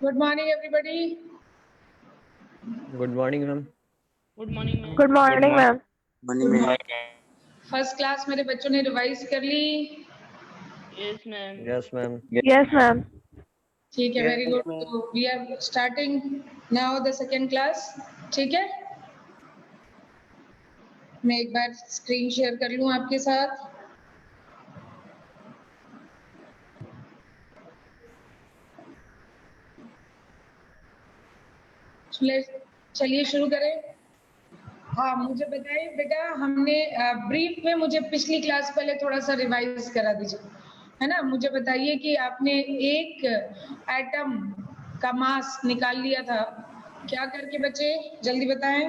Good morning, everybody. Good morning, ma'am. Good morning, ma'am. Good morning, ma'am. First class मेरे बच्चों ने revise कर ली? Yes, ma'am. Yes, ma'am. Yes, ma'am. ठीक है, very good. तो we are starting now the second class. ठीक है, मैं एक बार स्क्रीन शेयर कर लूं आपके साथ। चलिए शुरू करें। हाँ, मुझे बताइए बेटा, हमने ब्रीफ में मुझे पिछली क्लास पहले थोड़ा सा रिवाइज करा दीजिए, है ना। मुझे बताइए कि आपने एक एटम का मास निकाल लिया था, क्या करके बच्चे, जल्दी बताएं।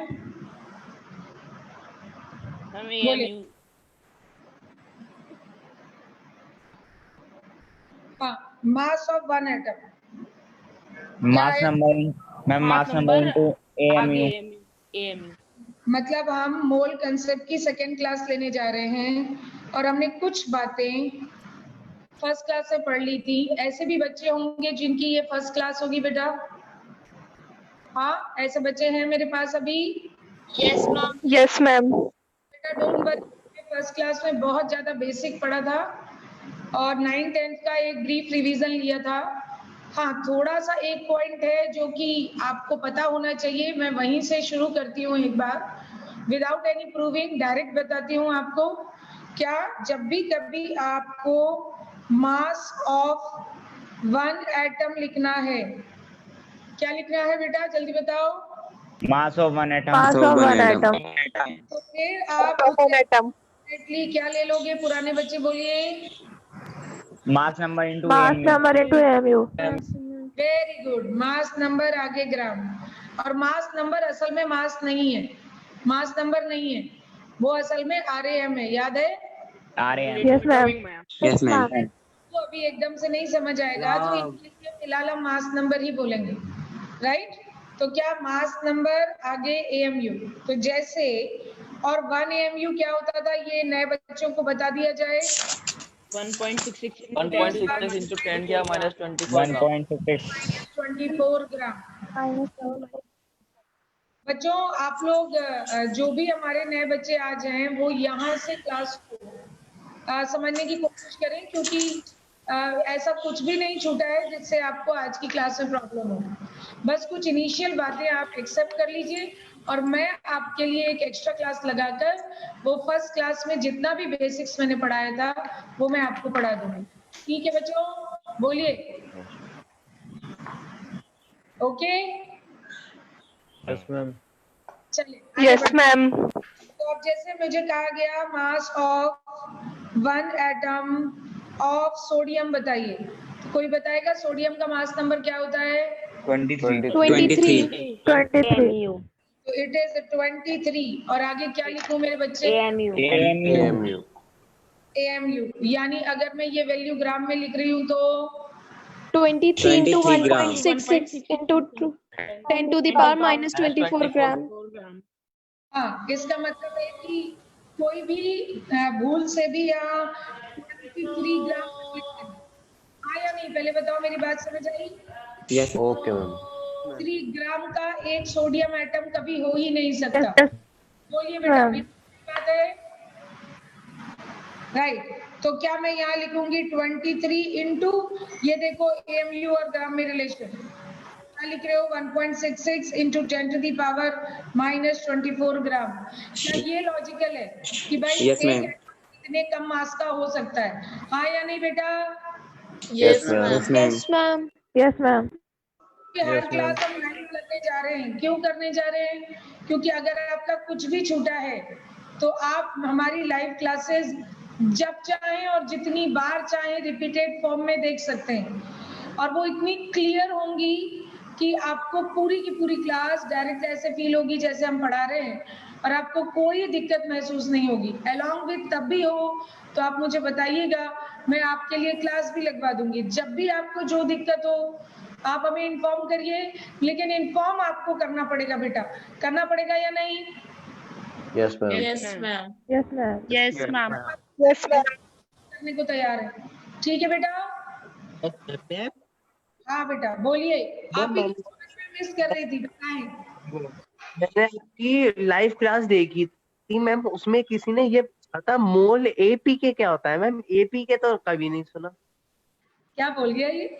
Ma'am, बोलिए। AMU. हाँ, mass of one atom. Mass number, ma'am mass number into AMU। AMU. मतलब हम मोल कंसेप्ट की सेकेंड क्लास लेने जा रहे हैं और हमने कुछ बातें फर्स्ट क्लास से पढ़ ली थी। ऐसे भी बच्चे होंगे जिनकी ये फर्स्ट क्लास होगी बेटा। हाँ, ऐसे बच्चे हैं मेरे पास अभी। Yes, ma'am. Yes, ma'am. बेटा डोंट वरी, फर्स्ट क्लास में बहुत ज्यादा बेसिक पढ़ा था और 9th-10th का एक ब्रीफ रिवीजन लिया था। हाँ, थोड़ा सा एक पॉइंट है जो कि आपको पता होना चाहिए, मैं वहीं से शुरू करती हूँ एक बार, विदाउट एनी प्रूविंग डायरेक्ट बताती हूँ आपको। क्या जब भी कभी आपको मास ऑफ वन एटम लिखना है, क्या लिखना है बेटा, जल्दी बताओ। Mass of one atom. Mass of one atom. तो फिर आप डेफिनेटली क्या ले लोगे, पुराने बच्चे बोलिए। Mass number into Mass AMU। number into AMU. Very good, mass number आगे ग्राम। और मास नंबर असल में मास नहीं है, मास नंबर नहीं है, वो असल में RAM है, याद है। RAM। Yes, ma'am. Yes, ma'am. तो अभी एकदम से नहीं समझ आएगा तो इंग्लिश में फिलहाल हम मास नंबर ही बोलेंगे, राइट। तो क्या मास नंबर आगे AMU, तो जैसे और 1 AMU क्या होता था, ये नए बच्चों को बता दिया जाए। 1.66 into 10 क्या minus 24 ग्राम। 1.66। 24 ग्राम। बच्चों आप लोग जो भी हमारे नए बच्चे आज हैं वो यहाँ से क्लास को समझने की कोशिश करें, क्योंकि ऐसा कुछ भी नहीं छूटा है जिससे आपको आज की क्लास में प्रॉब्लम हो। बस कुछ इनिशियल बातें आप एक्सेप्ट कर लीजिए और मैं आपके लिए एक एक्स्ट्रा क्लास लगाकर वो फर्स्ट क्लास में जितना भी बेसिक्स मैंने पढ़ाया था वो मैं आपको पढ़ा दूंगी। ठीक है बच्चों, बोलिए। Okay, Yes, ma'am. चलिए। Yes, ma'am. तो अब जैसे मुझे कहा गया mass of one atom of sodium बताइए, तो कोई बताएगा सोडियम का मास नंबर क्या होता है। 23। 23. तो इट इज 23। और आगे क्या लिखूं मेरे बच्चे, AMU। AMU। यानी अगर मैं ये वैल्यू ग्राम में लिख रही हूँ तो 23 into 1.66 into 10 to the power minus 24 gram. हाँ, इसका मतलब है कि कोई भी भूल से भी यहाँ 23 ग्राम हाँ या नहीं, पहले बताओ, मेरी बात समझ आई। Okay, ma'am. 3 ग्राम का एक सोडियम एटम कभी हो ही नहीं सकता। बोलिए बेटा, ma'am. बात है, राइट। तो क्या मैं यहाँ लिखूंगी 23 इंटू, ये देखो AMU और ग्राम में रिलेशन, क्या लिख रहे हो 1.66 into 10 to the power minus 24 gram. क्या ये लॉजिकल है कि भाई एक इतने कम मास का हो सकता है, हाँ या नहीं बेटा। Yes, ma'am. Yes, ma'am. Yes, ma'am. हर Yes, क्लास हम लाइव करने जा रहे हैं, क्यों करने जा रहे हैं, क्योंकि अगर आपका कुछ भी छूटा है तो आप हमारी लाइव क्लासेस जब चाहें और जितनी बार चाहें रिपीटेड फॉर्म में देख सकते हैं, और वो इतनी क्लियर होंगी कि आपको पूरी की पूरी क्लास डायरेक्ट ऐसे फील होगी जैसे हम पढ़ा रहे हैं और आपको कोई दिक्कत महसूस नहीं होगी। अलोंग विद तब भी हो तो आप मुझे बताइएगा, मैं आपके लिए क्लास भी लगवा दूंगी। जब भी आपको जो दिक्कत हो आप हमें इन्फॉर्म करिए, लेकिन इन्फॉर्म आपको करना पड़ेगा बेटा, करना पड़ेगा या नहीं। Yes, ma'am. Yes, ma'am. Yes, ma'am. Yes, ma'am. Yes, ma'am. करने को तैयार है, ठीक है बेटा। हाँ बेटा बोलिए, आप भी मैम, मिस कर रही थी, बताएं। मैंने आपकी लाइव क्लास देखी थी मैम, उसमें किसी ने ये पूछा था मोल एपीके क्या होता है मैम? एपीके तो कभी नहीं सुना। क्या बोल गया ये?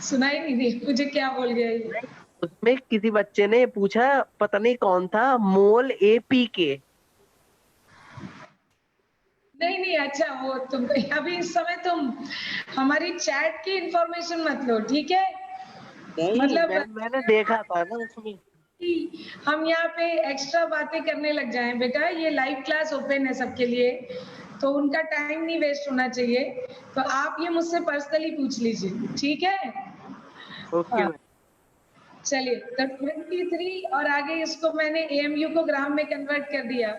सुना ही नहीं दी मुझे, क्या बोल गया ये? उसमें किसी बच्चे ने पूछा, पता नहीं कौन था, मोल एपीके। नहीं नहीं, अच्छा वो तुम अभी इस समय तुम हमारी चैट की इंफॉर्मेशन मत लो, ठीक है? नहीं मतलब मैम, मैंने देखा था ना उसमें। कि हम यहाँ पे एक्स्ट्रा बातें करने लग जाएं बेटा, ये लाइव क्लास ओपन है सबके लिए, तो उनका टाइम नहीं वेस्ट होना चाहिए, तो आप ये मुझसे पर्सनली पूछ लीजिए, ठीक है? Okay ma'am. चलिए, तो 23 और आगे इसको मैंने एएमयू को ग्राम में कन्वर्ट कर दिया।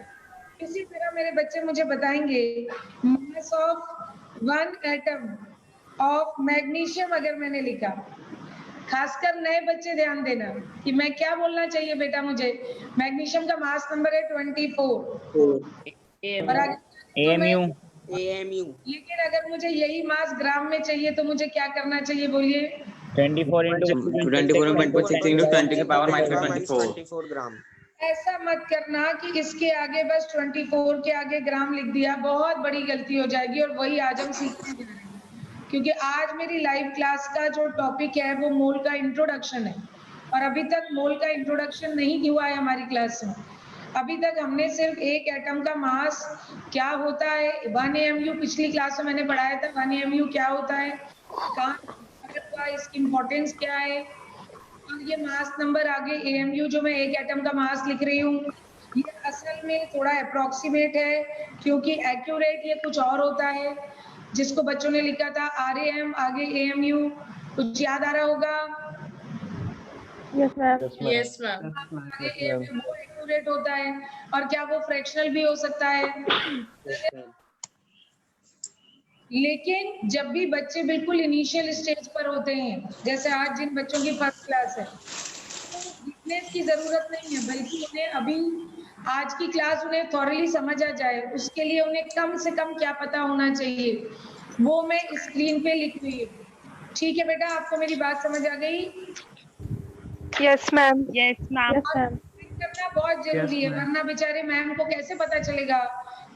इसी तरह मेरे बच्चे मुझे बताएंगे mass of 1 atom of magnesium अगर मैंने लिखा, खासकर नए बच्चे ध्यान देना कि मैं क्या बोलना चाहिए बेटा मुझे। मैग्नीशियम का मास नंबर है 24 और आगे AMU AMU लेकिन अगर मुझे यही मास ग्राम में चाहिए तो मुझे क्या करना चाहिए, बोलिए? 24 into 24.6 into 10 to the power minus 24 24 ग्राम। ऐसा मत करना कि इसके आगे बस 24 के आगे ग्राम लिख दिया, बहुत बड़ी गलती हो जाएगी और वही आज हम सीखने जा रहे हैं। क्योंकि आज मेरी लाइव क्लास का जो टॉपिक है वो मोल का इंट्रोडक्शन है और अभी तक मोल का इंट्रोडक्शन नहीं हुआ है हमारी क्लास में। अभी तक हमने सिर्फ एक एटम का मास क्या होता है, 1 AMU पिछली क्लास में मैंने पढ़ाया था, 1 AMU क्या होता है, कहाँ इसकी इम्पोर्टेंस क्या है, और ये मास नंबर आगे AMU जो मैं एक एटम का मास लिख रही हूँ, ये असल में थोड़ा अप्रोक्सीमेट है क्योंकि एक्यूरेट ये कुछ और होता है, जिसको बच्चों ने लिखा था RAM आगे AMU, कुछ याद आ रहा होगा? Yes, ma'am. Yes, ma'am. आगे AMU वो एक्यूरेट होता है और क्या वो फ्रैक्शनल भी हो सकता है? लेकिन जब भी बच्चे बिल्कुल इनिशियल स्टेज पर होते हैं, जैसे आज जिन बच्चों की फर्स्ट क्लास है, तो वीकनेस की जरूरत नहीं है, बल्कि उन्हें अभी आज की क्लास उन्हें थॉरली समझ आ जाए, उसके लिए उन्हें कम से कम क्या पता होना चाहिए वो मैं स्क्रीन पे लिख रही हूँ। ठीक है बेटा, आपको मेरी बात समझ आ गई? Yes, ma'am. Yes, ma'am. Yes, ma'am. करना बहुत जरूरी है, वरना बेचारे मैम को कैसे पता चलेगा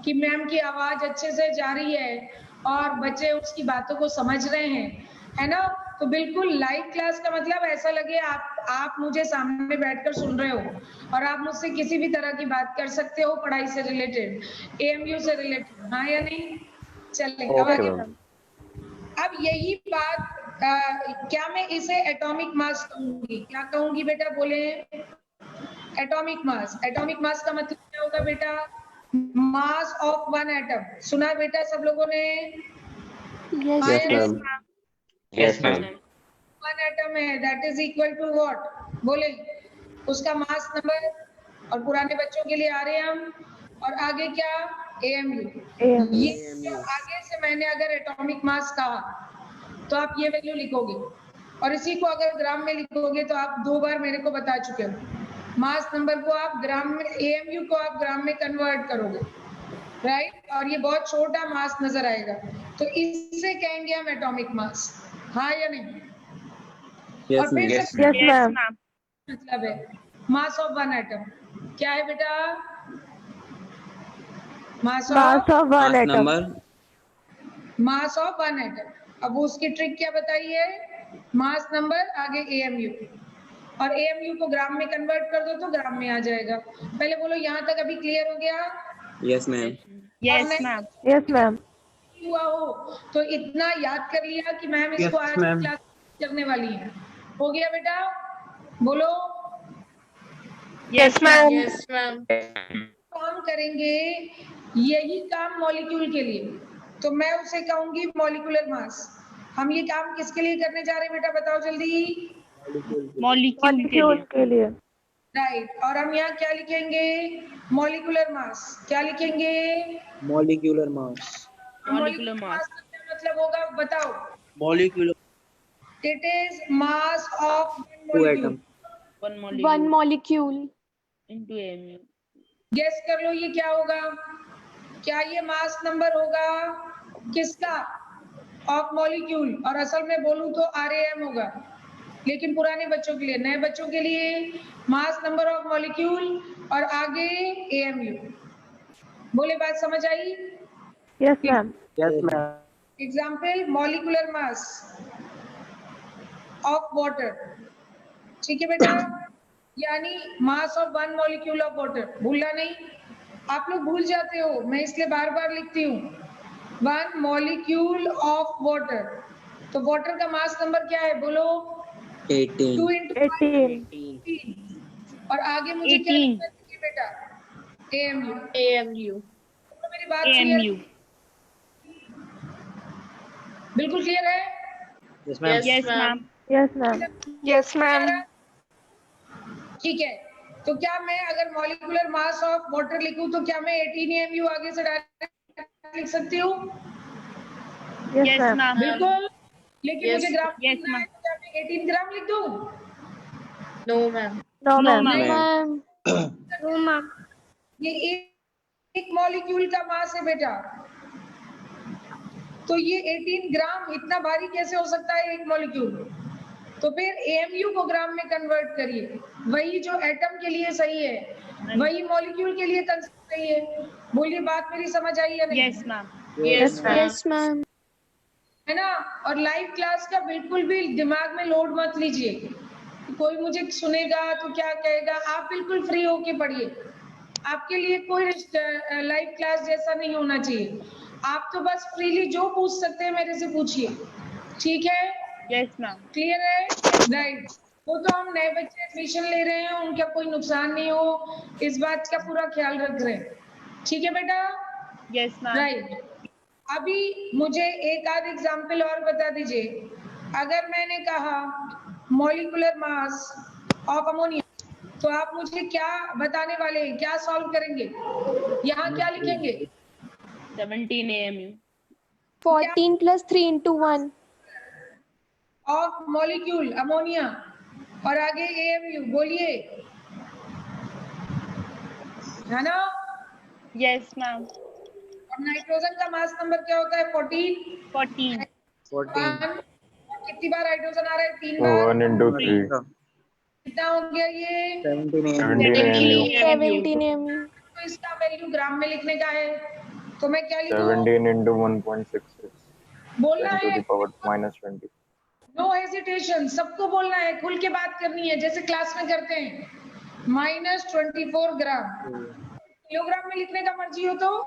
कि मैम की आवाज अच्छे से जा रही है और बच्चे उसकी बातों को समझ रहे हैं, है ना? तो बिल्कुल लाइव क्लास का मतलब ऐसा लगे आप मुझे सामने बैठकर सुन रहे हो और आप मुझसे किसी भी तरह की बात कर सकते हो पढ़ाई से रिलेटेड, AMU से रिलेटेड, हाँ या नहीं? चलें अब ओके आगे। मैम। अब यही बात क्या मैं इसे एटॉमिक मास कहूंगी? क्या कहूंगी बेटा, बोले? Atomic mass. एटॉमिक मास का मतलब क्या होगा बेटा? Mass of 1 atom. सुना बेटा सब लोगों ने? Yes. हाँ यस या नहीं? मैम। Yes ma'am. 1 एटम है, that is equal to what? बोले उसका मास नंबर, और पुराने बच्चों के लिए आ रहे हैं हम, और आगे क्या? AMU। AMU. ये जो आगे से मैंने अगर एटॉमिक मास कहा तो आप ये वैल्यू लिखोगे और इसी को अगर ग्राम में लिखोगे तो आप 2 बार मेरे को बता चुके हो। मास नंबर को आप ग्राम में, AMU को आप ग्राम में कन्वर्ट करोगे, राइट? और ये बहुत छोटा मास नजर आएगा, तो इससे कहेंगे हम एटॉमिक मास, हाँ या नहीं? और फिर Yes, से Yes, ma'am. मतलब है मास ऑफ 1 एटम क्या है बेटा? मास Mass of 1 atom. number mass of 1 atom. अब उसकी ट्रिक क्या बताइए? मास नंबर आगे AMU, और AMU को ग्राम में कन्वर्ट कर दो तो ग्राम में आ जाएगा। पहले बोलो यहाँ तक अभी क्लियर हो गया? yes ma'am Yes, ma'am. Yes, ma'am. हुआ हो तो इतना याद कर लिया कि मैम इसको आज क्लास करने वाली है। हो गया बेटा? बोलो। Yes, ma'am. Yes, ma'am. काम करेंगे यही काम मॉलिक्यूल के लिए, तो मैं उसे कहूंगी मॉलिक्यूलर मास। हम ये काम किसके लिए करने जा रहे हैं बेटा, बताओ जल्दी? Molecule के Molecule लिए. के लिए. राइट, और हम यहाँ क्या लिखेंगे? Molecular mass. क्या लिखेंगे? Molecular mass. Molecular mass. का क्या मतलब होगा बताओ? Molecular it is mass of two atom. One molecule. One molecule. Into AMU. Guess कर लो ये क्या होगा? क्या ये मास नंबर होगा किसका? ऑफ मॉलिक्यूल, और असल में बोलूं तो RAM होगा, लेकिन पुराने बच्चों के लिए, नए बच्चों के लिए मास नंबर ऑफ मॉलिक्यूल और आगे AMU। बोले बात समझ आई? Yes, ma'am. Yes ma'am. Example molecular mass of water, ठीक है बेटा, यानी mass of one molecule of water, भूलना नहीं। आप लोग भूल जाते हो, मैं इसलिए बार बार लिखती हूँ, वन मॉलिक्यूल ऑफ वाटर। तो वाटर का मास नंबर क्या है बोलो? 18 2 into 18. और आगे मुझे क्या 18 लिखना चाहिए बेटा? AMU। AMU. तो मेरी बात क्लियर, AMU। बिल्कुल क्लियर है? Yes ma'am. Yes, ma'am. Yes, ma'am. Yes, ma'am. ठीक है, तो क्या मैं अगर मॉलिकुलर मास ऑफ वाटर लिखूं तो क्या मैं 18 AMU आगे से डायरेक्ट लिख सकती हूँ? Yes, Yes, ma'am. ma'am. बिल्कुल, लेकिन Yes. मुझे ग्राम Yes, लिखना है, ma'am. तो क्या मैं 18 ग्राम लिख दूं? No, ma'am. No, No, ma'am. ma'am. Ma'am. No, ma'am. ये एक मॉलिक्यूल का मास है बेटा, तो ये 18 ग्राम इतना भारी कैसे हो सकता है एक मॉलिक्यूल? तो फिर AMU को ग्राम में कन्वर्ट करिए, वही जो एटम के लिए सही है वही मॉलिक्यूल के लिए सही है। बोलिए बात मेरी समझ आई या नहीं? Yes, ma'am. Yes, ma'am. Yes, ma'am. है ना? और लाइव क्लास का बिल्कुल भी दिमाग में लोड मत लीजिए, कोई मुझे सुनेगा तो क्या कहेगा, आप बिल्कुल फ्री होके पढ़िए। आपके लिए कोई लाइव क्लास जैसा नहीं होना चाहिए, आप तो बस फ्रीली जो पूछ सकते हैं मेरे से पूछिए, ठीक है? Yes, ma'am. क्लियर है? राइट। वो तो हम नए बच्चे एडमिशन ले रहे हैं, उनका कोई नुकसान नहीं हो, इस बात का पूरा ख्याल रख रहे हैं, ठीक है बेटा? Yes, ma'am. राइट। अभी मुझे एक आध एग्जाम्पल और बता दीजिए। अगर मैंने कहा मॉलिकुलर मास ऑफ अमोनिया, तो आप मुझे क्या बताने वाले हैं, क्या सॉल्व करेंगे? यहाँ क्या लिखेंगे? 17 AMU. 14 plus 3 into 1. Of molecule ammonia और आगे AMU, बोलिए, है ना? Yes, ma'am. और नाइट्रोजन का मास नंबर क्या होता है? 14। 14. 14 और कितनी बार हाइड्रोजन आ रहा है? 3 बार। 1 into 3. कितना हो गया ये? 17 17 AMU. 17 AMU. तो इसका वैल्यू ग्राम में लिखने का है, तो मैं क्या लिखूं? 17 into 1.66. बोलना 10 to है, the power minus 20. No hesitation, सबको बोलना है, खुल के बात करनी है जैसे क्लास में करते हैं। -24 ग्राम, किलोग्राम में लिखने का मर्जी हो तो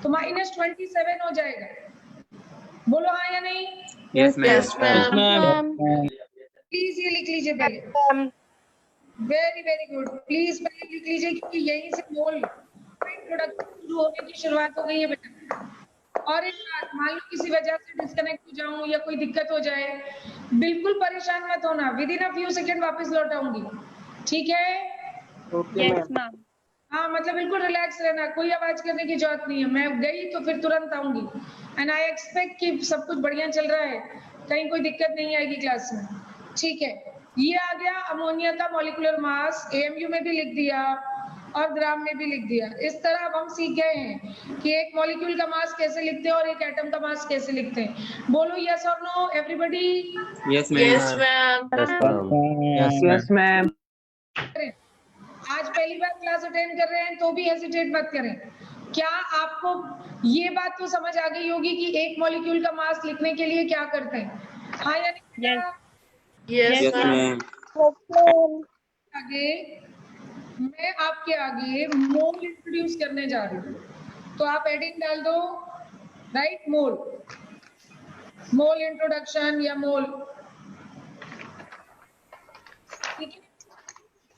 -27 हो जाएगा। बोलो हाँ या नहीं? Yes, ma'am. Yes, ma'am. Please ये लिख लीजिए पहले। वेरी वेरी गुड, प्लीज पहले लिख लीजिए, क्योंकि यहीं से मोल इंट्रोडक्शन शुरू होने की शुरुआत हो गई है बेटा। और एक बात, मान लो किसी वजह से डिस्कनेक्ट हो जाऊं या कोई दिक्कत हो जाए, बिल्कुल परेशान मत होना, with in a few second वापस लौट आऊंगी, ठीक है? Yes, ma'am. हाँ, मतलब बिल्कुल रिलैक्स रहना, कोई आवाज करने की जरूरत नहीं है, मैं गई तो फिर तुरंत आऊंगी। एंड आई एक्सपेक्ट कि सब कुछ बढ़िया चल रहा है, कहीं कोई दिक्कत नहीं आएगी क्लास में, ठीक है? ये आ गया अमोनिया का मॉलिक्यूलर मास, AMU में भी लिख दिया और ग्राम में भी लिख दिया। इस तरह अब हम सीख गए हैं कि एक मॉलिक्यूल का मास कैसे लिखते हैं और एक एटम का मास कैसे लिखते हैं। बोलो यस और no everybody. Yes, ma'am. Yes, ma'am. Yes ma'am. आज पहली बार क्लास अटेंड कर रहे हैं तो भी हेजिटेट मत करें। क्या आपको ये बात तो समझ आ गई होगी कि एक मॉलिक्यूल का मास लिखने के लिए क्या करते हैं? हाँ या नहीं? Yes. Yes, Yes, ma'am. ma'am. आगे मैं आपके आगे मोल इंट्रोड्यूस करने जा रही हूँ, तो आप एडिंग डाल दो, राइट? मोल इंट्रोडक्शन या मोल, ठीक है?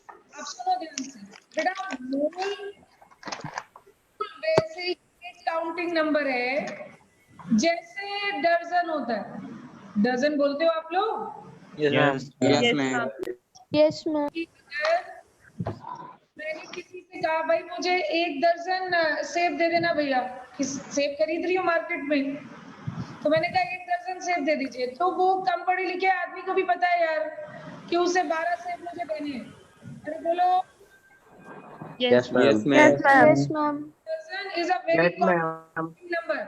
अब सुनो ध्यान से बेटा, मोल वैसे ही एक काउंटिंग नंबर है जैसे डजन होता है। डजन बोलते हो आप लोग? Yes, Yes, ma'am. ma'am. Yes, ma'am. मैंने किसी से कहा भाई मुझे 1 दर्जन सेब दे देना भैया, सेब खरीद रही हूँ मार्केट में, तो मैंने कहा 1 दर्जन सेब दे दीजिए, तो वो कम पढ़े लिखे आदमी को भी पता है यार कि उसे 12 सेब मुझे देने हैं। अरे बोलो, Yes, ma'am. Yes, ma'am. Yes, ma'am. Yes, ma'am. दर्जन is a very yes ma'am. Number,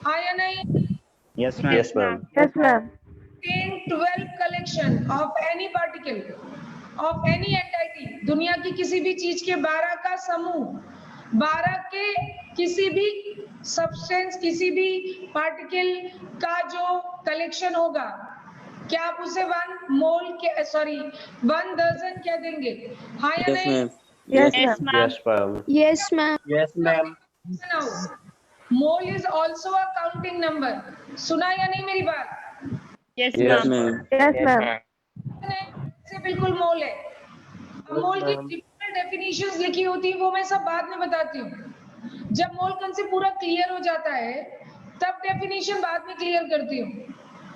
हाँ या नहीं? Yes, ma'am. Yes, ma'am. Yes, ma'am. contain 12 collection of any particle of any entity, दुनिया की किसी भी चीज के 12 का समूह, 12 के किसी भी सब्सटेंस, किसी भी पार्टिकल का जो कलेक्शन होगा, क्या आप उसे 1 मोल के 1 दर्जन क्या देंगे? हाँ या Yes, नहीं? ma'am. Yes, Yes, ma'am. ma'am. Yes, ma'am. Yes, ma'am. Yes, ma'am. Now, mole is also a counting number. सुना या नहीं मेरी बात? Yes, Yes, ma'am. ma'am. Yes, ma'am. से बिल्कुल मोल है। अब मोल की डिफरेंट डेफिनेशंस लिखी होती है, वो मैं सब बाद में बताती हूँ। जब मोल कंसेप्ट पूरा क्लियर हो जाता है, तब डेफिनेशन बाद में क्लियर करती हूँ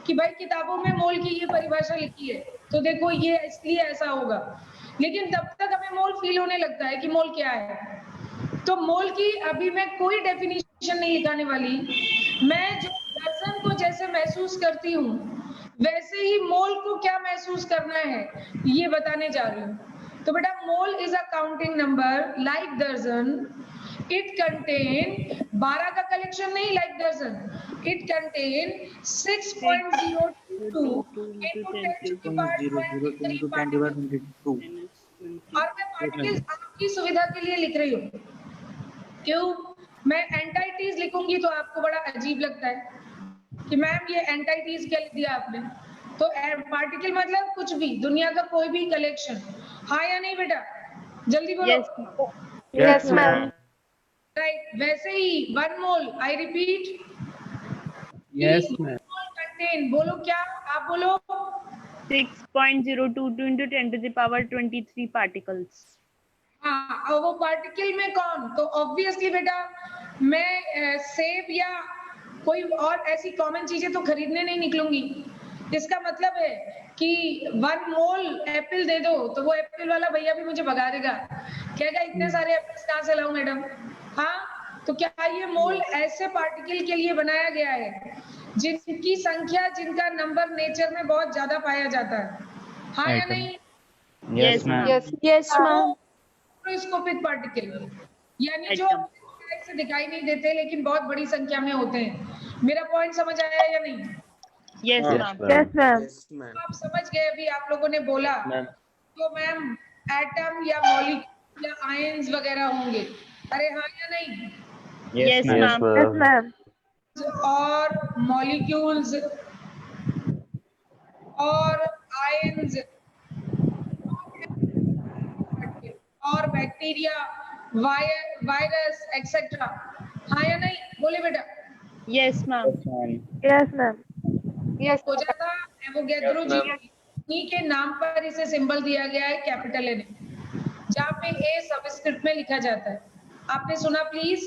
कि भाई किताबों में मोल की ये परिभाषा लिखी है, तो देखो ये इसलिए ऐसा होगा। लेकिन तब तक हमें मोल फील होने लगता है कि मोल क्या है। तो मोल की अभी मैं कोई डेफिनेशन नहीं लिखाने वाली, मैं जो दर्जन को जैसे महसूस करती हूँ वैसे ही मोल को क्या महसूस करना है ये बताने जा रही हूँ। तो बेटा, मोल is a counting number like दर्जन। इट कंटेन 12 का कलेक्शन नहीं, लाइक दर्जन। It contain 6.022 into 10 to the power 23 particles। और मैं पार्टिकल्स आपकी सुविधा के लिए लिख रही हूँ। क्यों? मैं एंटाइटीज लिखूंगी तो आपको बड़ा अजीब लगता है कि मैम ये एंटाइटीज क्या लिख दिया आपने। तो पार्टिकल मतलब कुछ भी, दुनिया का कोई भी कलेक्शन। हाँ या नहीं बेटा? जल्दी बोलो। Yes, ma'am. Yes, ma'am. Right. वैसे ही 1 mole, I repeat, Yes, ma'am. Contain, बोलो क्या, आप बोलो। 6.022 into 10 to the power 23 particles. हाँ, और वो पार्टिकल में कौन? तो ऑब्वियसली बेटा, मैं सेब या कोई और ऐसी कॉमन चीजें तो खरीदने नहीं निकलूंगी। इसका मतलब है कि 1 मोल एप्पल दे दो तो वो एप्पल वाला भैया भी मुझे भगा देगा, कहेगा इतने सारे एप्पल्स कहाँ से लाऊं मैडम। हाँ, तो क्या ये मोल ऐसे पार्टिकल के लिए बनाया गया है जिनकी संख्या, जिनका नंबर नेचर में बहुत ज्यादा पाया जाता है? हाँ या नहीं? Yes, ma'am. Yes, ma'am. Microscopic particle, यानी जो एकदम। से दिखाई नहीं देते लेकिन बहुत बड़ी संख्या में होते हैं। मेरा पॉइंट समझ आया या नहीं? Yes, Yes, ma'am. Yes, ma'am. Yes, ma'am. आप समझ गए? अभी आप लोगों ने बोला तो मैम एटम या मॉलिक्यूल या आयंस वगैरह होंगे। अरे हाँ या नहीं? Yes, Yes, ma'am. Yes, ma'am. ma'am. और मॉलिक्यूल्स और आयंस और बैक्टीरिया, वायरस एक्सेट्रा। हाँ या नहीं? बोले बेटा। Yes, ma'am. Yes, ma'am. Yes, ma'am. हो जाता एवोगैड्रो जी उन्हीं के नाम पर इसे सिंबल दिया गया है कैपिटल ए, जहाँ पे ए सबस्क्रिप्ट में लिखा जाता है। आपने सुना प्लीज?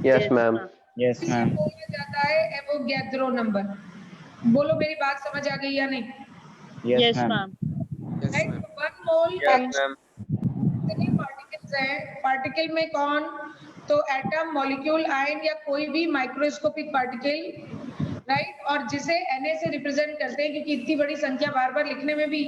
Yes, ma'am. Yes, इसे ma'am. बोला जाता है एवोगैड्रो नंबर। बोलो मेरी बात समझ आ गई या नहीं? Yes, ma'am. Yes, right. ma'am. 1 मोल Yes, ma'am. कितने पार्टिकल्स हैं? पार्टिकल में कौन? तो एटम, मॉलिक्यूल, आयन या कोई भी माइक्रोस्कोपिक पार्टिकल, राइट। और जिसे Na से रिप्रेजेंट करते हैं, क्योंकि इतनी बड़ी संख्या बार बार लिखने में भी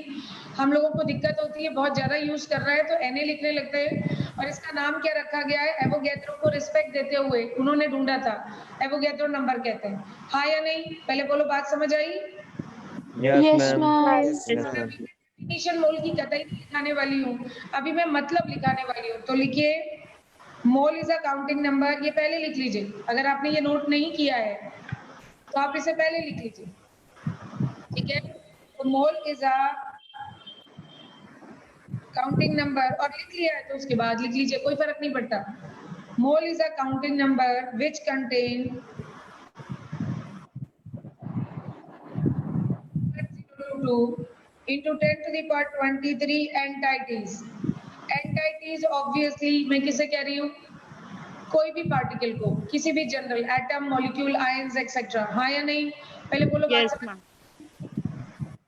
हम लोगों को दिक्कत होती है, बहुत ज्यादा यूज कर रहा है तो Na लिखने लगते हैं। और इसका नाम क्या रखा गया है? एवोगैड्रो को रिस्पेक्ट देते हुए उन्होंने ढूंढा था, एवोगैड्रो नंबर कहते हैं। हाँ या नहीं? पहले बोलो, बात समझ आई? Yes, ma'am. Yes, ma'am. Definition mole की कतई नहीं लिखाने वाली हूँ, अभी मैं मतलब लिखाने वाली हूँ। तो लिखिए, मोल इज अ काउंटिंग नंबर। ये पहले लिख लीजिए, अगर आपने ये नोट नहीं किया है तो आप इसे पहले लिख लीजिए, ठीक है। तो मोल इज अ काउंटिंग नंबर, और लिख लिया है तो उसके बाद लिख लीजिए, कोई फर्क नहीं पड़ता। मोल is a counting number which contain 2 into 10 to the power 23 entities। Entities obviously मैं किसे कह रही हूँ? कोई भी पार्टिकल को, किसी भी general, atom, molecule, ions etcetera. हाँ या नहीं? पहले बोलो। Yes, बात ma'am.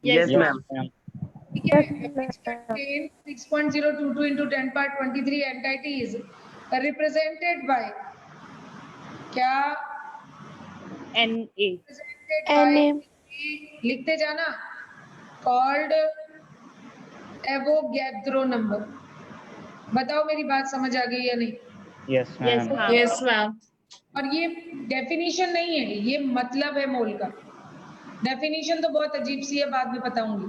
Yes, Yes, ma'am. ma'am. ठीक है। Which contain 6.022 into 10 power 23 entities represented by क्या? Na. Represented by Na. लिखते जाना, called एवोगैड्रो नंबर। बताओ मेरी बात समझ आ गई या नहीं? Yes, Yes, ma'am. ma'am. Yes, ma'am. और ये डेफिनेशन नहीं है, ये मतलब है मोल का। डेफिनेशन तो बहुत अजीब सी है, बाद में बताऊंगी,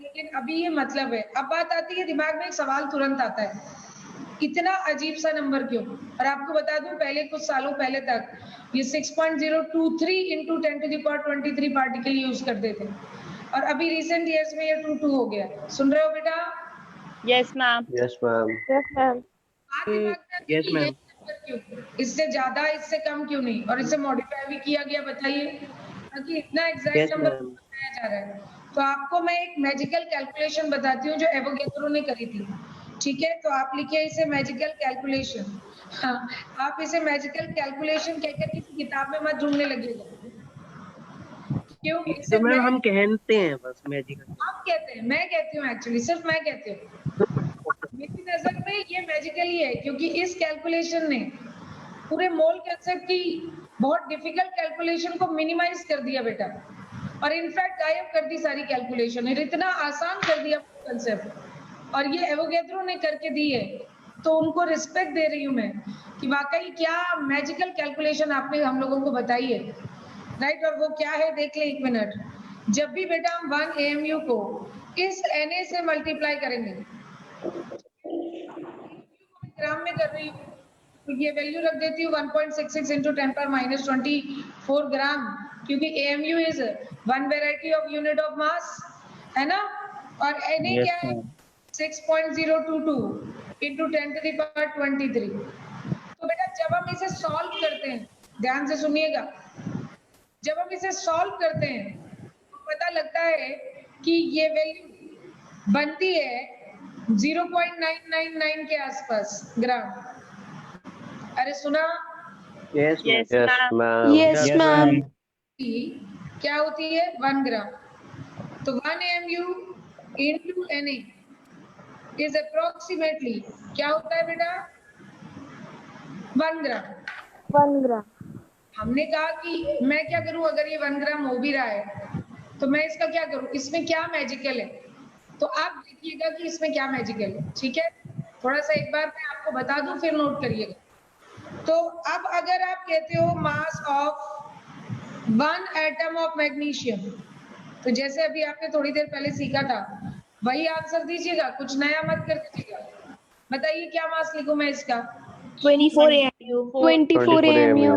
लेकिन अभी ये मतलब है। अब बात आती है, दिमाग में एक सवाल तुरंत आता है, इतना अजीब सा नंबर क्यों? और आपको बता दूं, पहले कुछ सालों पहले तक ये 6.023 इंटू 10⁻23 पार्टिकल यूज करते थे, और अभी रिसेंट ईयर्स में ये 22 हो गया। सुन रहे हो बेटा? Yes, ma'am. Yes, ma'am. Yes, ma'am. बात दिमाग में आती है Yes, कि ये ma'am. नंबर क्यों, इससे ज्यादा, इससे कम क्यों नहीं, और इससे मॉडिफाई भी किया गया, बताइए, ताकि इतना Yes, एग्जैक्ट नंबर ma'am. बताया जा रहा है। तो आपको मैं एक मैजिकल कैलकुलेशन बताती हूँ जो एवोगैड्रो ने करी थी, ठीक है? तो आप लिखिए इसे मैजिकल कैलकुलेशन। हाँ, आप इसे मैजिकल कैलकुलेशन कहकर किसी किताब में मत ढूंढने लगिएगा। क्यों? ये इसे तो मैम मैं हम कहते हैं बस मैजिकल। आप कहते हैं, मैं कहती हूँ, एक्चुअली सिर्फ मैं कहती हूँ। मेरी नजर में ये मैजिकल ही है, क्योंकि इस कैलकुलेशन ने पूरे मोल कंसेप्ट की बहुत डिफिकल्ट कैलकुलेशन को मिनिमाइज कर दिया बेटा, और इनफैक्ट गायब कर दी सारी कैलकुलेशन, इतना आसान कर दिया कंसेप्ट, और ये एवोगैड्रो ने करके दी है। तो उनको रिस्पेक्ट दे रही हूँ मैं कि वाकई क्या मैजिकल कैलकुलेशन आपने हम लोगों को बताई है, राइट? और वो क्या है देख ले, 1 मिनट। जब भी बेटा हम 1 AMU को इस Na से मल्टीप्लाई करेंगे, ग्राम में कर रही हूँ, तो ये वैल्यू रख देती हूँ 1.66 इंटू 10⁻24 ग्राम, क्योंकि AMU is one variety of unit of mass, है ना? और Na Yes, क्या है? ma'am. 6.022 इंटू 10⁻23। तो बेटा जब हम इसे सॉल्व करते हैं, ध्यान से सुनिएगा, जब हम इसे सॉल्व करते हैं तो पता लगता है कि ये वैल्यू बनती है 0.999 के आसपास ग्राम। अरे सुना? Yes, ma'am. Yes, Yes, ma'am. ma'am. Yes, Yes, ma'am. ma'am. क्या होती है? 1 ग्राम। तो 1 AMU into Na is approximately क्या होता है बेटा? 1 ग्राम। 1 gram. हमने कहा कि मैं क्या करूं, अगर ये 1 ग्राम हो भी रहा है तो मैं इसका क्या करूं, इसमें क्या मैजिकल है? तो आप देखिएगा कि इसमें क्या मैजिकल है, ठीक है? थोड़ा सा एक बार मैं आपको बता दूं, फिर नोट करिएगा। तो अब अगर आप कहते हो mass of 1 atom of magnesium, तो जैसे अभी आपने थोड़ी देर पहले सीखा था, वही आंसर दीजिएगा, कुछ नया मत कर दीजिएगा। बताइए क्या मास लिखूं मैं इसका? 24 AMU. 24 AMU.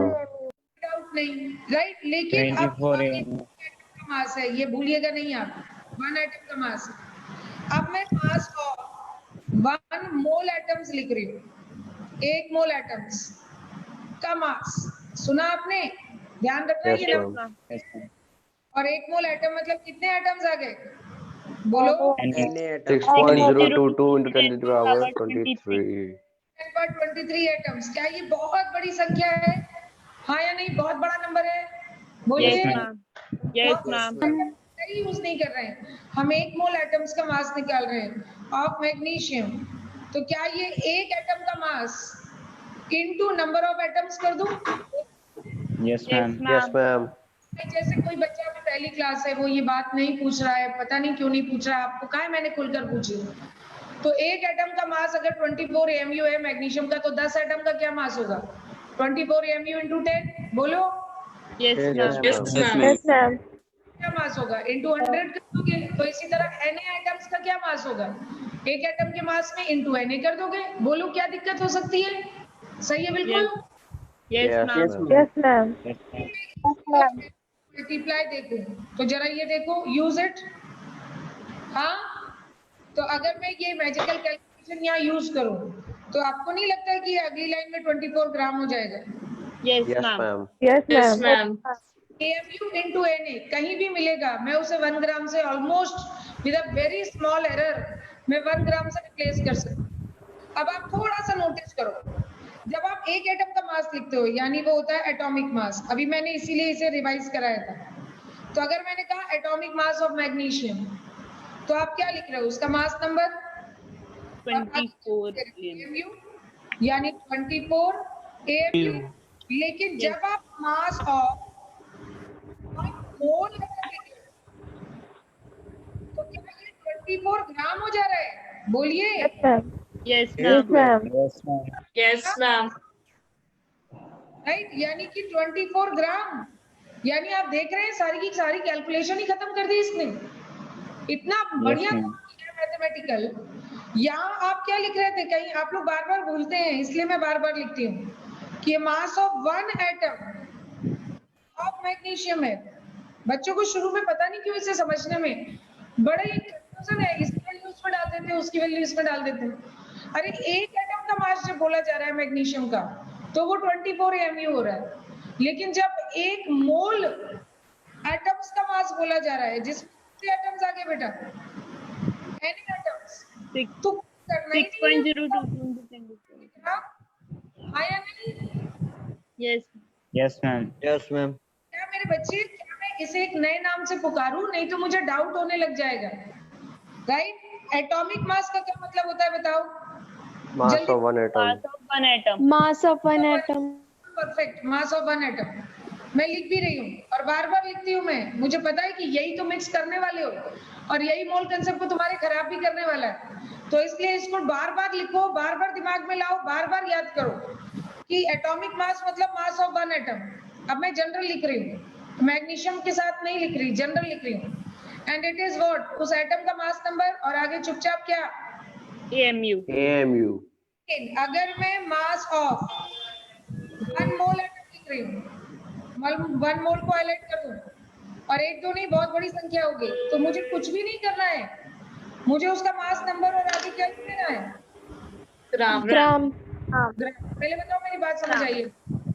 डाउट नहीं, राइट? लेकिन अब 24 1 AM. एटम का मास है, ये भूलिएगा नहीं आप, 1 एटम का मास है। अब मैं मास ऑफ 1 मोल एटम्स लिख रही हूँ, 1 मोल एटम्स का मास। सुना आपने? ध्यान रखना Yes, ये ma'am. ना। Yes, ma'am. और 1 मोल एटम मतलब कितने एटम्स आ गए? बोलो। And 6.022 into 10 to the power 23. 10⁻23 atoms. क्या ये बहुत बड़ी संख्या है? हाँ या नहीं? बहुत बड़ा नंबर है? Yes, बोलिए। ma'am. Yes, ma'am. सही यूज नहीं कर रहे हैं हम, 1 मोल एटम्स का मास निकाल रहे हैं ऑफ मैग्नीशियम। तो क्या ये 1 एटम का mass into number of atoms कर दूं? yes, Yes, ma'am. Yes, ma'am. ma'am. जैसे कोई बच्चा भी पहली क्लास है, वो ये बात नहीं पूछ रहा है, पता नहीं क्यों नहीं पूछ रहा है, आपको कहा है मैंने खुलकर पूछी। तो 1 एटम का मास अगर 24 AMU है मैग्नीशियम का, तो 10 एटम का क्या मास होगा? 24 AMU इंटू 10, बोलो Yes, Yes, ma'am. ma'am. Yes, ma'am. क्या मास होगा? इंटू 100 कर दोगे। तो इसी तरह Na एटम्स का क्या मास होगा? 1 एटम के मास में इंटू Na कर दोगे। बोलो क्या दिक्कत हो सकती है? सही है बिल्कुल। Yes, Yes, ma'am. ma'am. Yes, ma'am. Yes, ma'am. Multiply देखो, तो जरा ये देखो, यूज इट। हाँ, तो अगर मैं ये मैजिकल कैलकुलेशन यहाँ यूज करूँ, तो आपको नहीं लगता है कि अगली लाइन में 24 ग्राम हो जाएगा? Yes, Yes, ma'am. ma'am. Yes, ma'am. AMU into Na कहीं भी मिलेगा, मैं उसे 1 ग्राम से almost with a very small error मैं 1 ग्राम से रिप्लेस कर सकती हूँ। अब आप थोड़ा सा नोटिस करो, जब आप 1 एटम का मास लिखते हो, यानी वो होता है एटॉमिक मास। अभी मैंने इसीलिए इसे रिवाइज कराया था। तो अगर मैंने कहा एटॉमिक मास ऑफ मैग्नीशियम, तो आप क्या लिख रहे हो? उसका मास नंबर 24 AMU, यानी 24 AMU। लेकिन जब आप मास ऑफ मोल तो क्या ये 24 ग्राम हो जा रहा है? बोलिए। Yes, ma'am. Yes, Yes, ma'am. ma'am. Yes, ma'am. Yes, ma'am. Right, यानी कि 24 ग्राम। यानी आप देख रहे हैं सारी की सारी कैलकुलेशन ही खत्म कर दी इसने। इतना बढ़िया ma'am. काम किया मैथमेटिकल। यहाँ आप क्या लिख रहे थे, कहीं आप लोग बार बार भूलते हैं, इसलिए मैं बार बार लिखती हूँ कि mass of 1 atom of magnesium है। बच्चों को शुरू में पता नहीं क्यों इसे समझने में बड़ा ही कंफ्यूजन है, इसकी वैल्यू उसमें डाल देते हैं, उसकी वैल्यू इसमें डाल देते हैं। अरे एक एटम का मास जब बोला जा रहा है मैग्नीशियम का तो वो 24 mu हो रहा है, लेकिन जब एक मोल एटम्स का मास बोला जा रहा है जिसमें एटम्स आ गए बेटा, एन एटम्स, तो करना ही नहीं है। 6.02 into 10 to the power. हाँ या नहीं? Yes. Yes, ma'am. Yes, ma'am. क्या मेरे बच्चे, क्या मैं इसे एक नए नाम से पुकारूं? नहीं तो मुझे डाउट होने लग जाएगा। राइट, एटॉमिक मास का क्या मतलब होता है बताओ? Mass जल्दी। of one atom. Mass of one atom. Mass of one atom. Perfect, mass of one atom. मैं लिख भी रही हूँ और बार बार लिखती हूँ मैं, मुझे पता है कि यही तो मिक्स करने वाले हो और यही मोल कंसेप्ट को तुम्हारे खराब भी करने वाला है, तो इसलिए इसको बार बार लिखो, बार बार दिमाग में लाओ, बार बार याद करो कि एटॉमिक मास मतलब मास ऑफ वन एटम। अब मैं जनरल लिख रही हूँ, मैग्नीशियम के साथ नहीं लिख रही, जनरल लिख रही हूँ। एंड इट इज व्हाट, उस एटम का मास नंबर, और आगे चुपचाप क्या, AMU. AMU. अगर मैं मास ऑफ 1 मोल एटम लिख रही हूँ, 1 मोल को हाईलाइट कर दूं और 1 2 नहीं, बहुत बड़ी संख्या होगी, तो मुझे कुछ भी नहीं करना है, मुझे उसका मास नंबर और आगे क्या लिख देना है, Gram. Gram. पहले बताओ मेरी बात समझ आई है?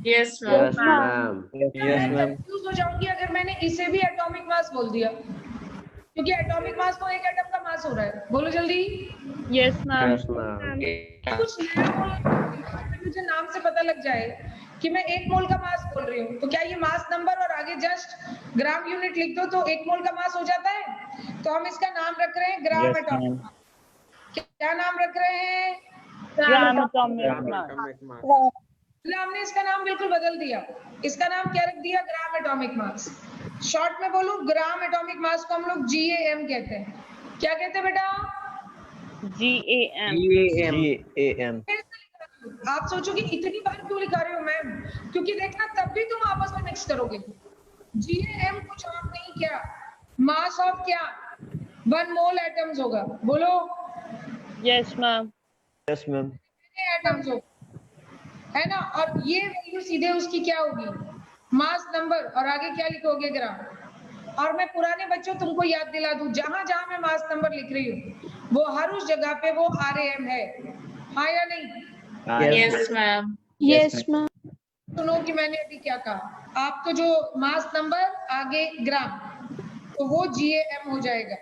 Yes, Yes, ma'am. Yes, ma'am. Confuse हो जाऊंगी अगर मैंने इसे भी एटॉमिक मास बोल दिया, क्योंकि एटॉमिक मास तो एक एटम का मास हो रहा है। बोलो जल्दी। Yes, ma'am. Yes, ma'am. कुछ नया बोल, मुझे नाम से पता लग जाए कि मैं 1 मोल का मास बोल रही हूँ, तो क्या ये मास नंबर और आगे जस्ट ग्राम यूनिट लिख दो तो 1 मोल का मास हो जाता है? तो हम इसका नाम रख रहे हैं ग्राम Yes, एटॉमिक। ma'am. क्या नाम रख रहे हैं? Gram atomic mass. मतलब हमने इसका नाम बिल्कुल बदल दिया, इसका नाम क्या रख दिया, ग्राम एटॉमिक मास। शॉर्ट में बोलूं, ग्राम एटॉमिक मास को हम लोग GAM कहते हैं। क्या कहते हैं बेटा? GAM. GAM. आप सोचोगे इतनी बार क्यों लिखा रहे हो मैम, क्योंकि देखना तब भी तुम आपस में मिक्स करोगे। GAM कुछ और नहीं, क्या मास ऑफ क्या 1 मोल एटम्स होगा, बोलो। Yes, ma'am. Yes, ma'am. Atoms हो, है ना, और ये वैल्यू सीधे उसकी क्या होगी, मास नंबर, और आगे क्या लिखोगे, ग्राम। और मैं पुराने बच्चों तुमको याद दिला दूं, जहां जहां मैं मास नंबर लिख रही हूँ वो हर उस जगह पे वो RAM है, हाँ या नहीं? Yes, ma'am. Yes, ma'am. सुनो कि मैंने अभी क्या कहा, आपको जो मास नंबर आगे ग्राम, तो वो GAM हो जाएगा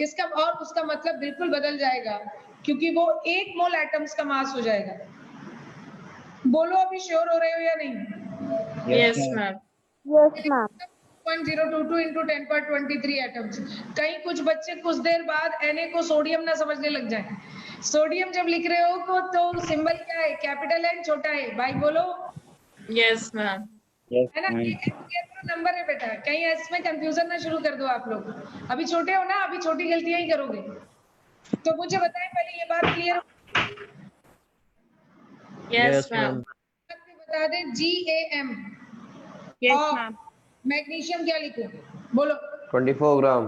इसका, और उसका मतलब बिल्कुल बदल जाएगा क्योंकि वो 1 मोल एटम्स का मास हो जाएगा। बोलो अभी श्योर हो रहे हो या नहीं? Yes, ma'am. Yes, ma'am. 0.022 into 1023 atoms. कहीं कुछ बच्चे कुछ देर बाद Na को सोडियम ना समझने लग जाए। सोडियम जब लिख रहे हो तो सिंबल क्या है, कैपिटल N छोटा है, भाई बोलो। Yes, ma'am. Yes, है ना, ma'am. ये नंबर है बेटा, कहीं इसमें कंफ्यूजन ना शुरू कर दो आप लोग, अभी छोटे हो ना, अभी छोटी गलतियां ही करोगे। तो मुझे बताएं पहले ये बात क्लियर, Yes, ma'am. बता दे GAM Yes, और ma'am. मैग्नीशियम क्या लिखूं, बोलो। 24 gram.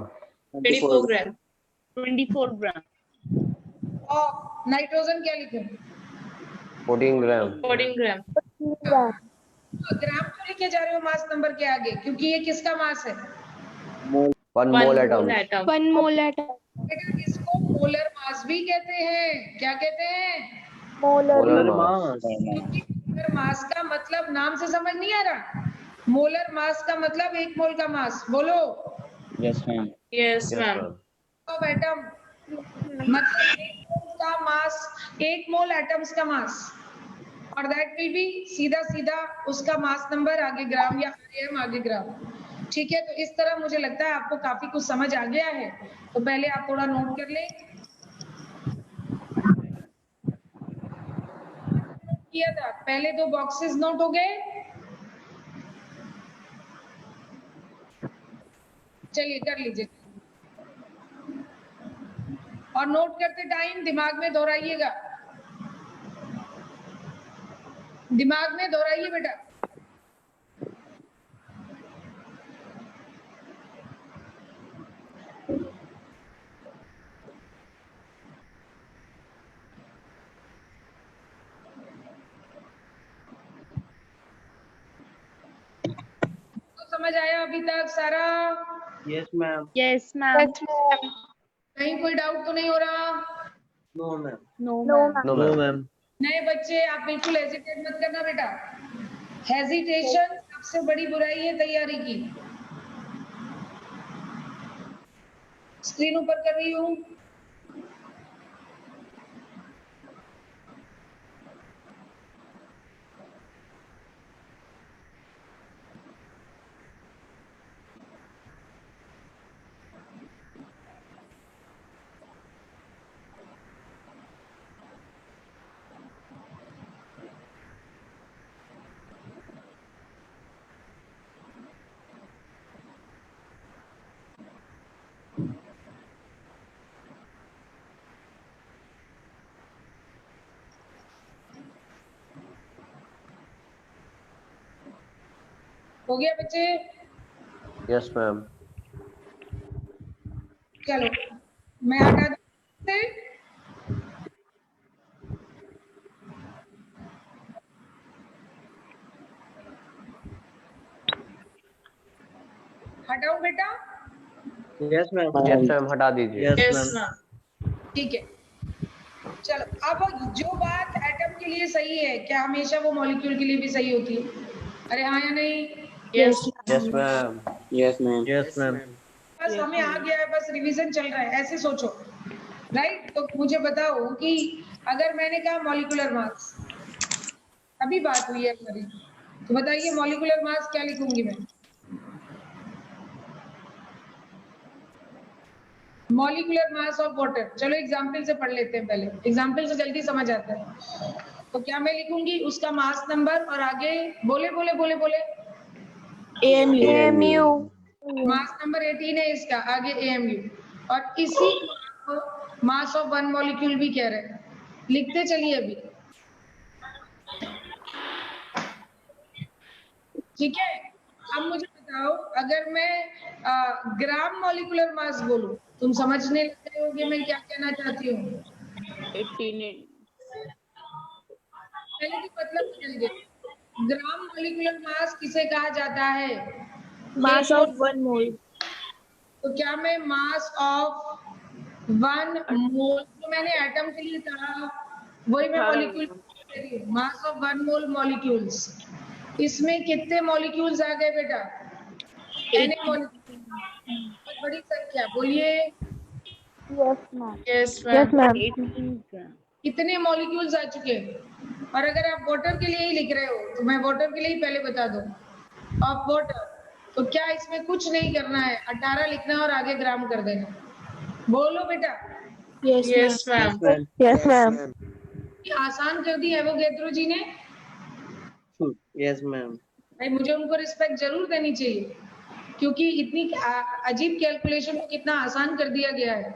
24 gram. 24 gram. और नाइट्रोजन क्या लिखूं? 14 gram. 14 gram. ग्राम क्यों लिखे जा रहे हो मास नंबर के आगे, क्योंकि ये किसका मास है? 1 mole atom. atom. 1 mole atom. बेटा इसको मोलर मास भी कहते हैं, क्या कहते हैं? Molar मास। क्योंकि मोलर मास का मतलब नाम से समझ नहीं आ रहा, मोलर मास का मतलब 1 मोल का मास, बोलो। Yes, ma'am. Yes, Yes, ma'am. ma'am. Of atom मतलब 1 मोल का मास, 1 मोल एटम्स का मास, और दैट विल बी सीधा सीधा उसका मास नंबर आगे ग्राम या RAM आगे ग्राम। ठीक है, तो इस तरह मुझे लगता है आपको काफी कुछ समझ आ गया है, तो पहले आप थोड़ा नोट कर लें। किया था पहले 2 बॉक्सेस नोट हो गए, चलिए कर लीजिए, और नोट करते टाइम दिमाग में दोहराइएगा, दिमाग में दोहराइए बेटा। समझ आया अभी तक सारा? Yes ma'am. Yes, ma'am. Yes, ma'am. कहीं कोई डाउट तो नहीं हो रहा? No ma'am. No, No, ma'am. ma'am. No, no ma'am. Ma'am. नए बच्चे आप बिल्कुल हेजिटेट मत करना बेटा। हेजिटेशन सबसे बड़ी बुराई है तैयारी की। स्क्रीन ऊपर कर रही हूँ। हो गया बच्चे? Yes, ma'am. चलो मैं हटा दूँ। हटाओ बेटा। Yes ma'am. Yes, ma'am. हटा दीजिए. Yes Yes, ma'am. ma'am. ठीक है, चलो अब जो बात एटम के लिए सही है क्या हमेशा वो मॉलिक्यूल के लिए भी सही होती है? अरे हाँ या नहीं? Yes, Yes, ma'am. Yes, ma'am. Yes ma'am. बस हमें आ गया है, बस रिवीजन चल रहा है, ऐसे सोचो। राइट, तो मुझे बताओ कि अगर मैंने कहा मॉलिक्यूलर मास, अभी बात हुई है हमारी, तो बताइए मॉलिक्यूलर मास क्या लिखूंगी मैं? Molecular mass of water. चलो एग्जाम्पल से पढ़ लेते हैं पहले, एग्जाम्पल से जल्दी समझ आता है। तो क्या मैं लिखूंगी उसका मास नंबर और आगे बोले बोले बोले बोले AMU. मास नंबर 18 है इसका, आगे AMU, और इसी मास ऑफ वन मॉलिक्यूल भी कह रहे हैं। लिखते चलिए अभी, ठीक है। अब मुझे बताओ अगर मैं ग्राम मॉलिक्यूलर मास बोलूं, तुम समझने लग रहे होगे मैं क्या कहना चाहती हूँ। 18. पहले तो मतलब बदल गया। ग्राम मॉलिक्यूलर मास किसे कहा जाता है? Mass एक of 1 mole. तो क्या मैं मास ऑफ वन मोल, जो मैंने एटम के लिए कहा वही मैं मॉलिक्यूल कह रही हूँ। Mass of one mole molecules, इसमें कितने मॉलिक्यूल्स आ गए बेटा? एन मॉलिक्यूल, बहुत बड़ी संख्या। बोलिए Yes, ma'am. Yes, Yes, ma'am. ma'am. 18 gram. कितने मॉलिक्यूल्स आ चुके हैं? और अगर आप वाटर के लिए ही लिख रहे हो तो मैं वाटर के लिए ही पहले बता दूं, ऑफ वाटर। तो क्या इसमें कुछ नहीं करना है, 18 लिखना है और आगे ग्राम कर देना। बोलो बेटा। Yes, ma'am. Yes, ma'am. आसान कर दी है वो गेद्रो जी ने। Yes ma'am. भाई मुझे उनको रिस्पेक्ट जरूर देनी चाहिए, क्योंकि इतनी अजीब कैलकुलेशन को कितना आसान कर दिया गया है।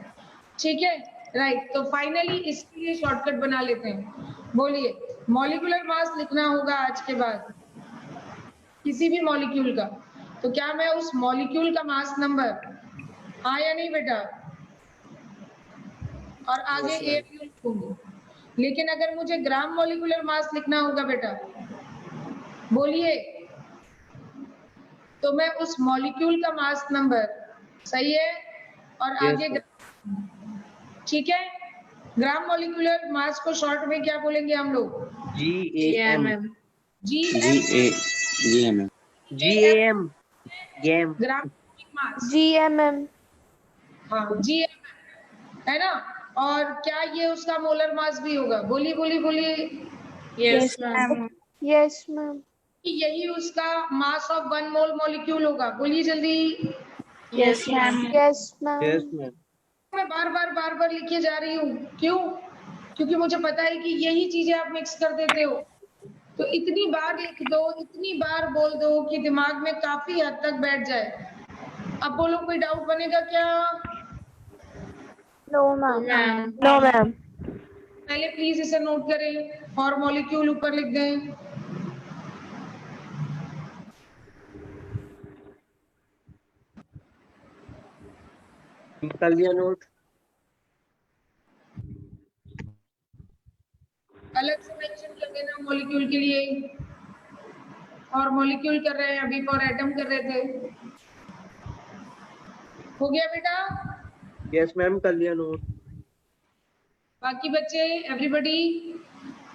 ठीक है, राइट। तो फाइनली इसके लिए शॉर्टकट बना लेते हैं। बोलिए, मॉलिक्यूलर मास लिखना होगा आज के बाद किसी भी मॉलिक्यूल का, तो क्या मैं उस मॉलिक्यूल का मास नंबर, हाँ या नहीं बेटा, और आगे AMU लिखूंगी। लेकिन अगर मुझे ग्राम मॉलिक्यूलर मास लिखना होगा बेटा, बोलिए, तो मैं उस मॉलिक्यूल का मास नंबर, सही है, और आगे ठीक है। ग्राम मॉलिक्यूलर मास को शॉर्ट में क्या बोलेंगे हम लोग? Yeah, GAM। ma'am. GAM. GAM। GAM. Gram mass, GMM. हाँ GM है ना। और क्या ये उसका मोलर मास भी होगा? बोलिए बोलिए बोलिए। Yes, ma'am. Yes, ma'am. यही उसका mass of one mole molecule होगा? बोलिए जल्दी। Yes, ma'am. Yes, ma'am. Yes ma'am. मैं बार बार लिखे जा रही हूँ, क्यों? क्योंकि मुझे पता है कि यही चीजें आप मिक्स कर देते हो। तो इतनी बार लिख दो, इतनी बार बोल दो कि दिमाग में काफी हद तक बैठ जाए। अब बोलो, कोई डाउट बनेगा क्या? No, ma'am. Ma'am. No, ma'am. पहले प्लीज इसे नोट करें और मॉलिक्यूल ऊपर लिख दें। कर लिया नोट। अलग से मेंशन कर देना मॉलिक्यूल के लिए। और मॉलिक्यूल कर रहे हैं, अभी फॉर एटम कर रहे थे। हो गया बेटा? यस मैम, कर लिया नोट। बाकी बच्चे एवरीबडी,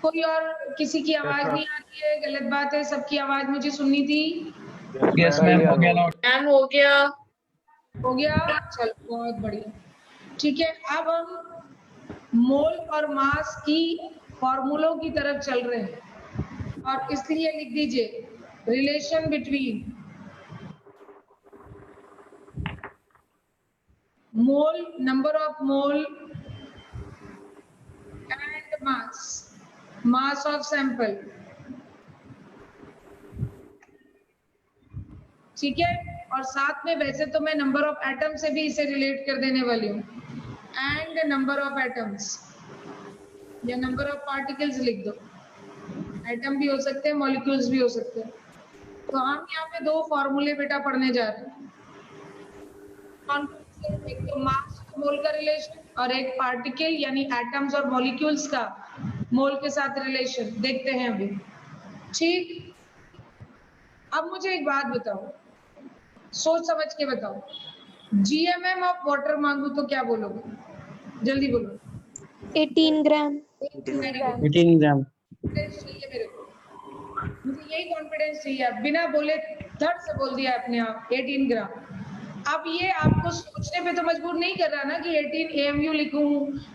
कोई और किसी की आवाज नहीं आ रही है? गलत बात है, सबकी आवाज मुझे सुननी थी। यस मैम, हो गया नोट। मैम हो गया। हो गया, चलो बहुत बढ़िया। ठीक है, अब हम मोल और मास की फॉर्मूलों की तरफ चल रहे हैं, और इसलिए लिख दीजिए relation between mole, number of mole and mass of sample. ठीक है, और साथ में वैसे तो मैं नंबर ऑफ एटम से भी इसे रिलेट कर देने वाली हूँ, एंड नंबर ऑफ एटम्स या नंबर ऑफ पार्टिकल्स लिख दो। एटम भी हो सकते हैं, मॉलिक्यूल्स भी हो सकते हैं। तो हम यहाँ पे दो फॉर्मूले बेटा पढ़ने जा रहे हैं। एक तो मास और मोल का रिलेशन, और एक पार्टिकल यानी एटम्स और मॉलिक्यूल्स का मोल के साथ रिलेशन देखते हैं अभी। ठीक, अब मुझे एक बात बताओ, सोच समझ के बताओ, GMM ऑफ वाटर मांगू तो क्या बोलोगे? जल्दी बोलो। 18 ग्राम। 18 ग्राम। चाहिए मेरे को, मुझे यही कॉन्फिडेंस चाहिए। बिना बोले धड़ से बोल दिया अपने आप 18 ग्राम। अब ये आपको सोचने पे तो मजबूर नहीं कर रहा ना कि 18 AMU लिखूं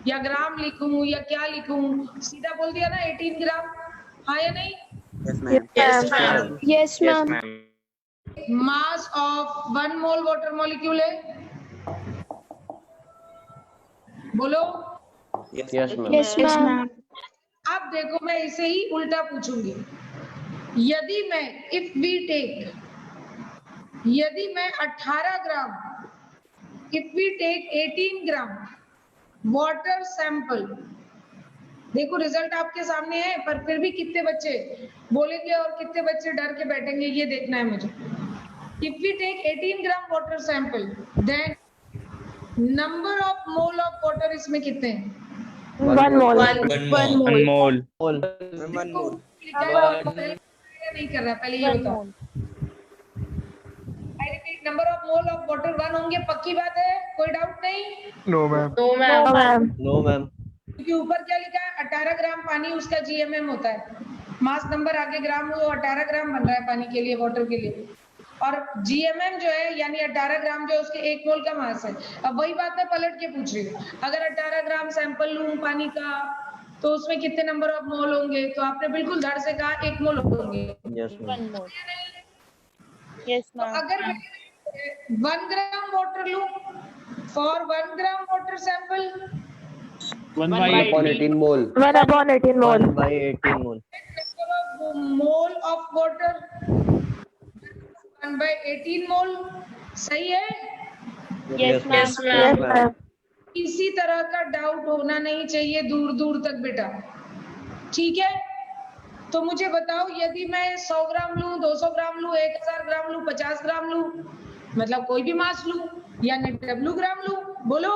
या ग्राम लिखूं या क्या लिखूं, सीधा बोल दिया ना 18 ग्राम। हाँ या नहीं? Yes ma'am. Yes ma'am. Mass of 1 mole water molecule है, बोलो। Yes, ma'am. Yes ma'am. अब देखो, मैं इसे ही उल्टा पूछूंगी। यदि मैं यदि मैं 18 gram, if we take 18 gram water sample, देखो रिजल्ट आपके सामने है, पर फिर भी कितने बच्चे बोलेंगे और कितने बच्चे डर के बैठेंगे ये देखना है मुझे। If we take 18 gram water sample, then number of mole of water इसमें कितने हैं? 1 mole. One mole. नहीं कर रहा, पहले ये बताओ। I repeat, number of mole of water 1 होंगे, पक्की बात है, कोई डाउट नहीं? No ma'am. No ma'am. No, ma'am. क्योंकि ऊपर क्या लिखा है? 18 ग्राम पानी, उसका GMM होता है। मास नंबर आगे ग्राम, वो 18 ग्राम बन रहा है पानी के लिए, वाटर के लिए। और GMM जो है यानी 18 ग्राम जो है, उसके 1 मोल का मास है। अब वही बात मैं पलट के पूछ रही हूँ, अगर 18 ग्राम सैंपल लूं पानी का, तो उसमें कितने नंबर ऑफ मोल होंगे? तो आपने बिल्कुल धड़ से कहा 1 मोल होंगे। Yes, ma'am. तो अगर मैं 1 ग्राम वाटर लूं, for 1 gram water sample 1 1 by upon 18 mole. 1 upon 18 mole. 1 by 18 mole. Mole of water 1 by 18 मोल, सही है? Yes, ma'am. Yes Yes ma'am. ma'am. किसी तरह का डाउट होना नहीं चाहिए दूर दूर तक बेटा, ठीक है? तो मुझे बताओ, यदि मैं 100 ग्राम लूं, 200 ग्राम लूं, 1000 ग्राम लूं, 50 ग्राम लूं, मतलब कोई भी मास लूं, या W ग्राम लूं, बोलो।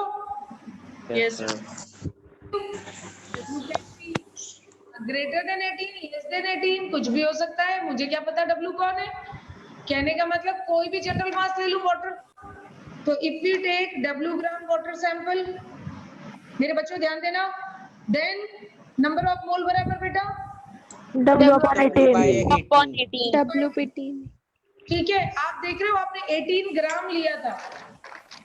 Yes greater than 18, less than 18, कुछ भी हो सकता है, मुझे क्या पता W कौन है? कहने का मतलब कोई भी जनरल मास ले लूं वाटर। तो if we take W gram water sample, मेरे बच्चों ध्यान देना, देन नंबर ऑफ मोल बराबर बेटा W upon 18. WPT. ठीक है। आप देख रहे हो, आपने 18 ग्राम लिया था,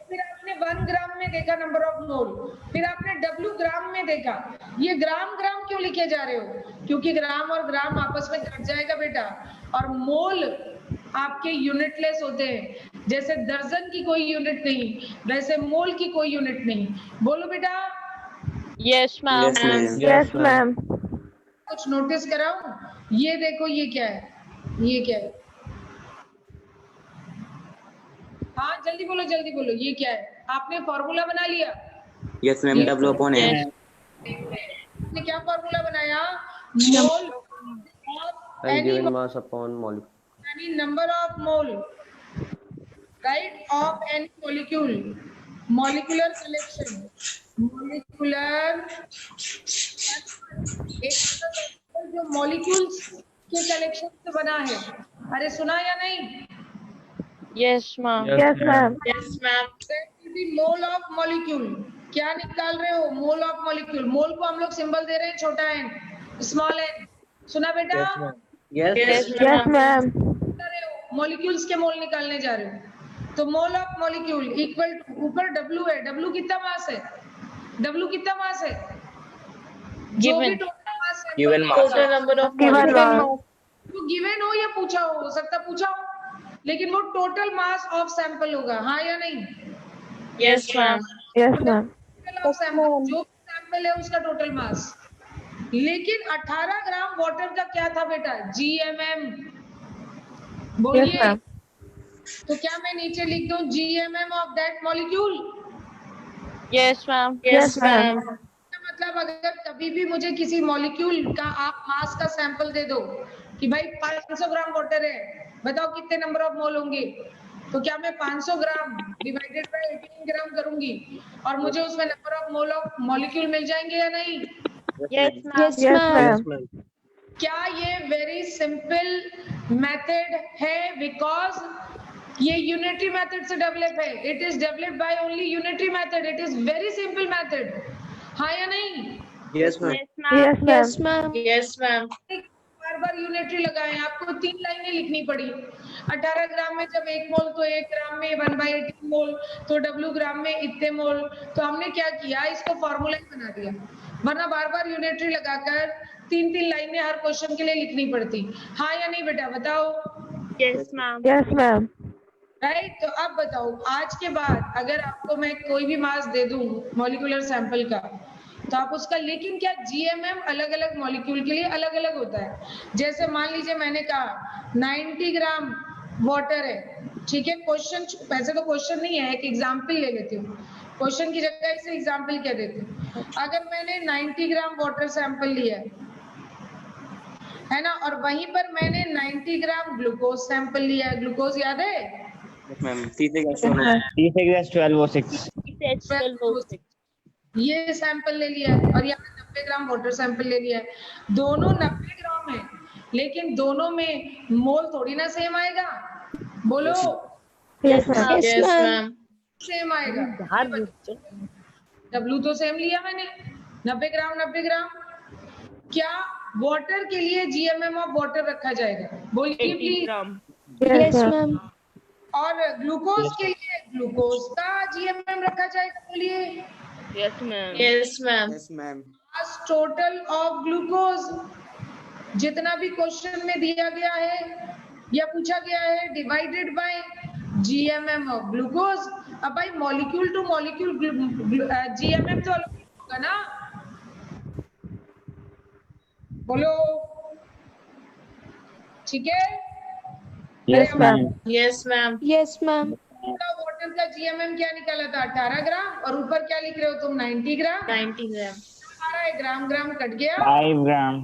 फिर आपने 1 ग्राम में देखा नंबर ऑफ मोल, फिर आपने W ग्राम में देखा। ये ग्राम ग्राम क्यों लिखे जा रहे हो? क्योंकि ग्राम और ग्राम आपस में कट जाएगा बेटा, और मोल आपके यूनिटलेस होते हैं। जैसे दर्जन की कोई यूनिट नहीं, वैसे मोल की कोई यूनिट नहीं। बोलो बेटा। Yes ma'am। Yes ma'am. कुछ नोटिस कराऊं? ये देखो, ये क्या है? ये क्या है? हाँ जल्दी बोलो, जल्दी बोलो, ये क्या है? आपने फॉर्मूला बना लिया? Yes, ma'am. W upon A. आपने क्या फॉर्मूला बनाया? मोल And given mass upon molecule. यानी number of mole, right, of any molecule, molecular collection, molecular एक जो मॉलिक्यूल्स के कलेक्शन से बना है, अरे सुना या नहीं? Yes, ma'am. Yes, ma'am. Yes, ma'am. Mole of molecule क्या निकाल रहे हो? मोल ऑफ मॉलिक्यूल। मोल को हम लोग सिंबल दे रहे हैं छोटा एन, स्मॉल एन। सुना बेटा? Yes. Yes, ma'am. मॉलिक्यूल्स के मोल निकालने जा रहे हो। तो mole of molecule equal to, ऊपर डब्ल्यू है, डब्ल्यू कितना मास है? डब्ल्यू कितना मास है? जो भी टोटल मास है, Given mass. Total number of Given molecules. तो गिवन हो या पूछा हो सकता पूछा हो, लेकिन वो टोटल मास ऑफ सैंपल होगा, हाँ या नहीं? Yes, ma'am. Yes, ma'am. Total of sample, जो सैंपल है उसका टोटल मास। लेकिन 18 ग्राम वाटर का क्या था बेटा? GMM। Yes, बोलिए। ma'am. तो क्या मैं नीचे लिख दूं GMM of that molecule? Yes, ma'am. Yes, ma'am. मतलब अगर कभी भी मुझे किसी मॉलिक्यूल का आप मास का सैंपल दे दो कि भाई 500 ग्राम वाटर है, बताओ कितने नंबर ऑफ मोल होंगे, तो क्या मैं 500 ग्राम डिवाइडेड बाय 18 ग्राम करूंगी और मुझे उसमें number of mole of molecule मिल जाएंगे या नहीं? Yes, ma'am. Yes, Yes, ma'am. ma'am. क्या ये वेरी सिंपल मेथड है? बिकॉज ये यूनिटरी मेथड से डेवलप है। It is developed by only unitary method. It is very simple method, हाँ या नहीं? Yes, ma'am. Yes, ma'am. Yes, ma'am. Yes, ma'am. बार बार unitary लगाए, आपको 3 लाइनें लिखनी पड़ी। 18 ग्राम में जब 1 मोल, तो 1 ग्राम में 1/18 मोल, तो W ग्राम में इतने मोल। तो हमने क्या किया, इसको फॉर्मूला बना दिया, वरना बार बार यूनिटरी लगाकर 3-3 लाइनें हर क्वेश्चन के लिए लिखनी पड़ती। हाँ या नहीं बेटा, बताओ? Yes, ma'am. Yes, ma'am. Right. तो अब बताओ, आज के बाद अगर आपको मैं कोई भी मास दे दूं मॉलिक्यूलर सैंपल का, तो आप उसका, लेकिन क्या GMM अलग अलग मॉलिक्यूल के लिए अलग अलग होता है। जैसे मान लीजिए मैंने कहा 90 ग्राम वाटर है, ठीक है। क्वेश्चन, वैसे तो क्वेश्चन नहीं है, एक एग्जाम्पल ले लेती हूँ, क्वेश्चन की जगह इसे एग्जाम्पल कह देती हूँ। अगर मैंने 90 ग्राम वाटर सैंपल लिया है ना, और वहीं पर मैंने 90 ग्राम ग्लूकोज सैंपल लिया है, ग्लूकोज याद है? Yes, ma'am. 3 3/12O6. ये सैंपल ले लिया है और यहाँ 90 ग्राम वाटर सैंपल ले लिया है। दोनों 90 ग्राम है, लेकिन दोनों में मोल थोड़ी ना सेम आएगा, बोलो। Yes, ma'am. Yes, Yes, ma'am. ma'am. Same आएगा। W तो सेम लिया मैंने, 90 ग्राम 90 ग्राम। क्या वाटर के लिए GMM ऑफ वाटर रखा जाएगा? बोलिए 80 प्लीज। gram. Yes, ma'am. और ग्लूकोज के लिए ग्लूकोज का GMM रखा जाएगा, बोलिए। Yes, ma'am. Yes, ma'am. Yes, ma'am. Total of glucose, जितना भी क्वेश्चन में दिया गया है या पूछा गया है, divided by GMM of glucose. अब भाई मॉलिक्यूल टू मॉलिक्यूल GMM तो अलग होगा ना, बोलो, ठीक है? Yes, ma'am. Yes, ma'am. Yes, ma'am. Water का GMM क्या निकाला था? 18 ग्राम, और ऊपर क्या लिख रहे हो तुम? 90 ग्राम। 90 gram. हमारा ग्राम ग्राम कट गया, 5 gram.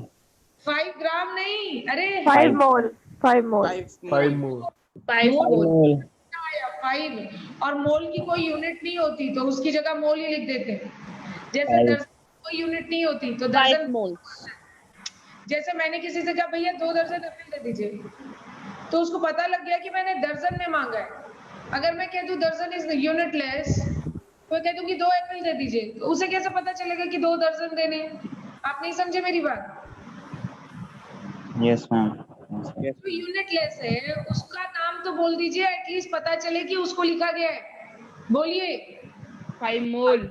5 ग्राम नहीं, अरे 5 mole. 5 mole. 5 more. 5 मोल mole. आया 5, और मोल की कोई यूनिट नहीं होती तो उसकी जगह मोल ही लिख देते। जैसे Five. दर्जन की कोई यूनिट नहीं होती तो 5 दर्जन। moles. जैसे मैंने किसी से कहा भैया 2 दर्जन एप्पल दे दीजिए, तो उसको पता लग गया कि मैंने दर्जन में मांगा है। अगर मैं कह दूं दर्जन इज यूनिटलेस, तो कह दूंगी 2 एप्पल दे दीजिए, तो उसे कैसे पता चलेगा कि 2 दर्जन देने? आप नहीं समझे मेरी बात? Yes, ma'am. जो यूनिटलेस है उसका नाम तो बोल दीजिए, एटलीस्ट पता चले कि उसको लिखा गया है। बोलिए। 5 mole.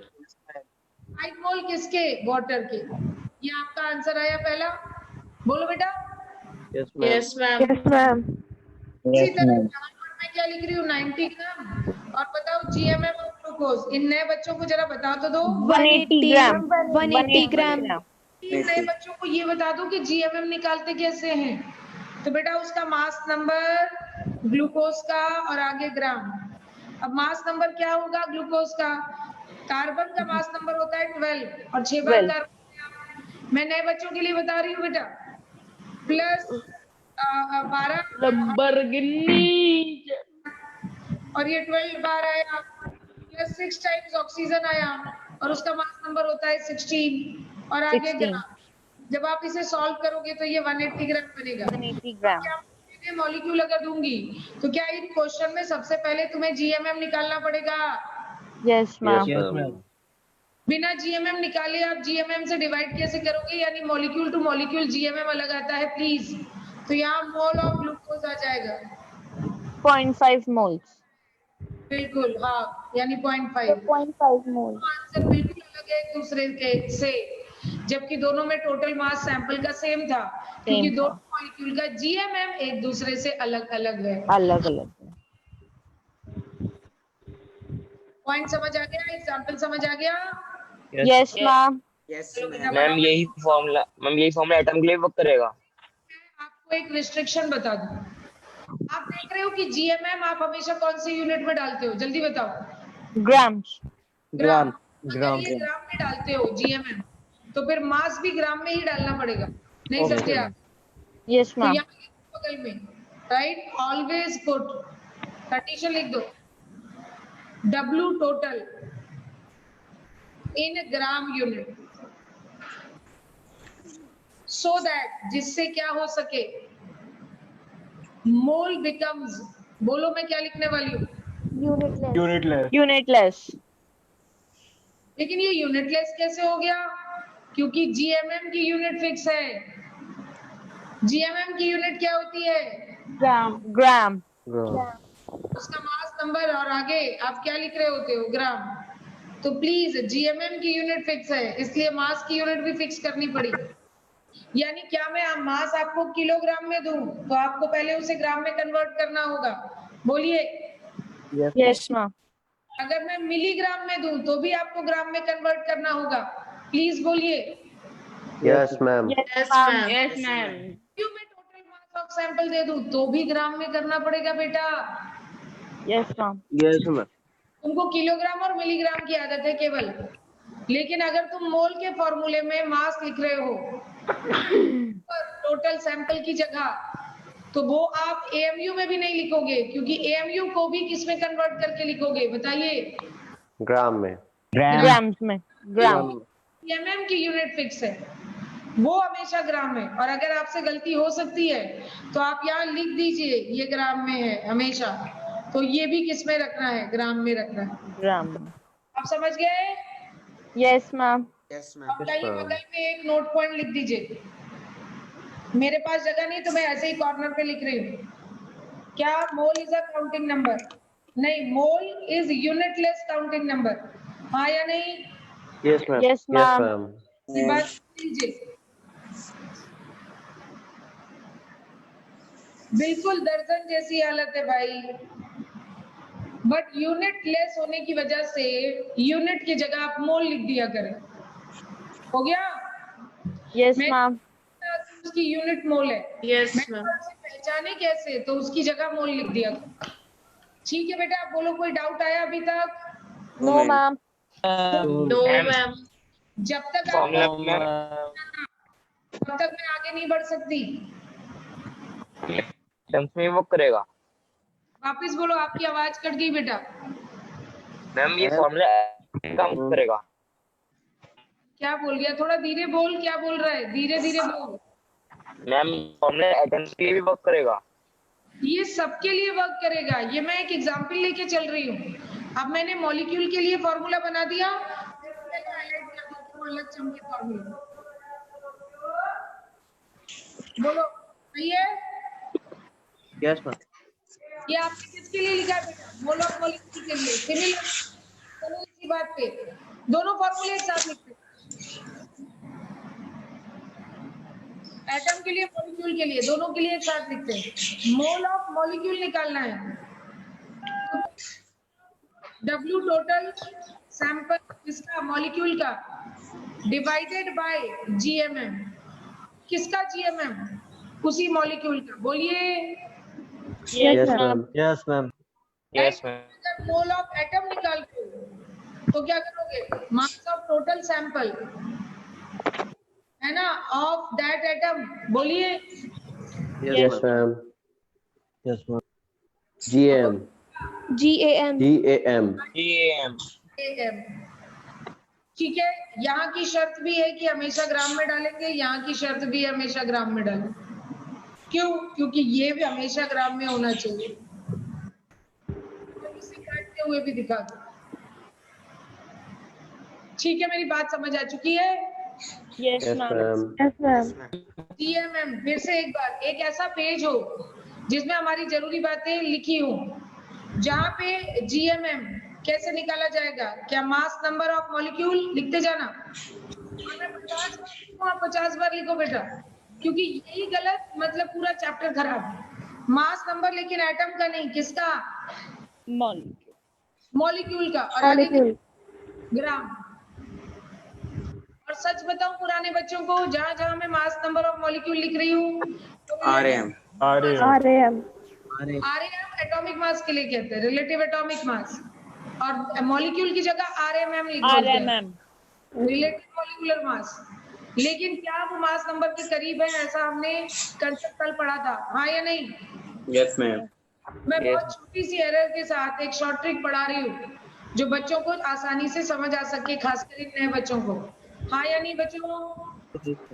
5 मोल किसके? वाटर के। ये आपका आंसर आया पहला, बोलो बेटा। Yes, ma'am. Yes, ma'am. Yes, ma'am. इसी Yes, तरह ma'am. यहाँ पर मैं क्या लिख रही हूँ? 90 ग्राम। और बताओ GMM ऑफ ग्लूकोज। इन नए बच्चों को जरा बता तो दो, 180 gram. 180 gram. इन नए बच्चों को ये बता दो कि GMM निकालते कैसे हैं। तो बेटा उसका मास नंबर ग्लूकोज का और आगे ग्राम। अब मास नंबर क्या होगा ग्लूकोज का? कार्बन का मास नंबर होता है 12 और 6 बार कार्बन। मैं नए बच्चों के लिए बता रही हूँ बेटा, प्लस 12 Lamborghini. और ये 12 बार आया, प्लस 6 टाइम्स ऑक्सीजन आया और उसका मास नंबर होता है 16 और आगे ग्राम। जब आप इसे सॉल्व करोगे तो ये 180 ग्राम बनेगा। 180 gram. क्या मुझे ऐसे मॉलिक्यूल अगर दूंगी तो क्या इन क्वेश्चन में सबसे पहले तुम्हें जीएमएम निकालना पड़ेगा? Yes, ma'am. Yes, ma'am. बिना जीएमएम निकाले आप जीएमएम से डिवाइड कैसे करोगे? यानी मॉलिक्यूल टू मॉलिक्यूल जीएमएम अलग आता है प्लीज। तो यहाँ मोल ऑफ ग्लूकोज आ जाएगा 0.5 moles. बिल्कुल, हाँ, यानी 0.5। 0.5 mole. आंसर बिल्कुल अलग है एक दूसरे के से, जबकि दोनों में टोटल मास सैंपल का सेम था, क्योंकि था। दोनों मॉलिक्यूल का जीएमएम एक दूसरे से अलग अलग है। अलग अलग। पॉइंट समझ आ गया? एग्जाम्पल समझ आ गया? Yes, ma'am. Yes, चलो बेटा, ma'am. मैम यही फॉर्मूला एटम के लिए वर्क करेगा। आपको एक रिस्ट्रिक्शन बता दूं। आप देख रहे हो कि जीएमएम आप हमेशा कौन से यूनिट में डालते हो? जल्दी बताओ। Grams. ग्राम। अगर ये ग्राम में डालते हो जीएमएम, तो फिर मास भी ग्राम में ही डालना पड़ेगा, नहीं समझे आप? Yes, तो ma'am. यहाँ बगल में, राइट, ऑलवेज पुट, कंडीशन लिख दो, W total in gram unit, so that जिससे क्या हो सके, मोल बिकम्स, बोलो मैं क्या लिखने वाली हूँ? Unitless. लेकिन ये यूनिटलेस कैसे हो गया? क्योंकि जीएमएम की यूनिट फिक्स है। जीएमएम की यूनिट क्या होती है? Gram. उसका मास नंबर, और आगे आप क्या लिख रहे होते हो? ग्राम। तो प्लीज जीएमएम की यूनिट फिक्स है, इसलिए मास की यूनिट भी फिक्स करनी पड़ी। यानी क्या मैं मास आपको किलोग्राम में दूं तो आपको पहले उसे ग्राम में कन्वर्ट करना होगा? बोलिए। Yes, ma'am. अगर मैं मिलीग्राम में दूं तो भी आपको ग्राम में कन्वर्ट करना होगा, प्लीज बोलिए। Yes, ma'am. Yes, ma'am. Yes, ma'am. क्यों मैं टोटल मास ऑफ सैंपल दे दूं तो भी ग्राम में करना पड़ेगा बेटा। Yes, ma'am. तुमको किलोग्राम और मिलीग्राम की आदत है केवल, लेकिन अगर तुम मोल के फॉर्मूले में मास लिख रहे हो टोटल सैंपल की जगह, तो वो आप एएमयू में भी नहीं लिखोगे, क्योंकि एएमयू को भी किस में कन्वर्ट करके लिखोगे बताइए? ग्राम में। Grams में. Gram. एमएम की यूनिट फिक्स है, वो हमेशा ग्राम है। और अगर आपसे गलती हो सकती है तो आप यहाँ लिख दीजिए ये ग्राम में है हमेशा, तो ये भी किस में रखना है? ग्राम में रखना है। Gram. आप समझ गए? Yes, ma'am. Yes, ma'am. अब लाइए बगल में एक नोट पॉइंट लिख दीजिए। मेरे पास जगह नहीं तो मैं ऐसे ही कॉर्नर पे लिख रही हूँ। क्या mole is a counting number? नहीं, mole is unitless counting number, हाँ या नहीं? Yes, ma'am. Yes, ma'am. ये बात लीजिए। बिल्कुल दर्जन जैसी हालत है भाई, बट यूनिट लेस होने की वजह से यूनिट की जगह आप मोल लिख दिया करें। हो गया? Yes, ma'am. उसकी यूनिट मोल है। Yes, मैं ma'am. आपसे पहचाने कैसे? तो उसकी जगह मोल लिख दिया करो। ठीक है बेटा, आप बोलो, कोई डाउट आया अभी तक? No, ma'am. No, ma'am. जब तक फॉर्मूला तब तक मैं आगे नहीं बढ़ सकती। एटम्स में वर्क करेगा। वापस बोलो, आपकी आवाज कट गई बेटा। मैम ये फॉर्मूला काम करेगा। क्या बोल गया? थोड़ा धीरे बोल, क्या बोल रहा है? धीरे धीरे बोल। मैम फॉर्मूला एटम्स के लिए भी वर्क करेगा। ये सबके लिए वर्क करेगा, ये मैं एक एग्जांपल लेके चल रही हूँ। अब मैंने मॉलिक्यूल के लिए फॉर्मूला बना दिया, अलग चमके फॉर्मूला। बोलो, सही है? Yes ma'am. ये आपने किसके लिए लिखा है बेटा? मोल ऑफ मॉलिक्यूल के लिए। सिमिलर, चलो इसी बात पे दोनों फॉर्मूले एक साथ लिखते हैं। एटम के लिए, मॉलिक्यूल के लिए, दोनों के लिए एक साथ लिखते हैं। मोल ऑफ मॉलिक्यूल निकालना है, W टोटल सैंपल किसका? मॉलिक्यूल का, डिवाइडेड बाय GMM। किसका GMM? उसी मॉलिक्यूल का। बोलिए। Yes, ma'am. Yes ma'am. अगर मोल ऑफ एटम निकालते हो तो क्या करोगे? मास ऑफ टोटल सैंपल है ना, ऑफ दैट एटम। बोलिए। Yes, ma'am. Yes ma'am. GM. GAM. GAM. AM। ठीक है, यहाँ की शर्त भी है कि हमेशा ग्राम में डालेंगे, यहाँ की शर्त भी है हमेशा ग्राम में डालेंगे। क्यों? क्योंकि ये भी हमेशा ग्राम में होना चाहिए। तो इसे काटते हुए भी दिखा दो। ठीक है, मेरी बात समझ आ चुकी है? Yes, Yes, ma'am. ma'am. Yes, ma'am. GMM फिर से एक बार, एक ऐसा पेज हो जिसमें हमारी जरूरी बातें लिखी हो, जहाँ पे GMM कैसे निकाला जाएगा, क्या मास नंबर ऑफ मॉलिक्यूल, लिखते जाना। और मैं 50 बार लिखूं, आप 50 बार लिखो बेटा, क्योंकि यही गलत, मतलब पूरा चैप्टर खराब। मास नंबर लेकिन एटम का नहीं, किसका? Molecule. मॉलिक्यूल का। और आगे Molecule. ग्राम। और सच बताऊं पुराने बच्चों को, जहां जहां मैं मास नंबर ऑफ मॉलिक्यूल लिख रही हूँ, RM RAM. RM atomic mass के लिए कहते हैं, रिलेटिव एटॉमिक मास, और मॉलिक्यूल की जगह आरएमएम लिख देते हैं, RMM. Relative molecular mass. लेकिन क्या वो मास नंबर के करीब है, ऐसा हमने कंसेप्ट कल पढ़ा था, हाँ या नहीं? Yes, ma'am. मैं बहुत छोटी सी एरर के साथ एक शॉर्ट ट्रिक पढ़ा रही हूँ, जो बच्चों को आसानी से समझ आ सके, खासकर इन नए बच्चों को, हाँ या नहीं बच्चों?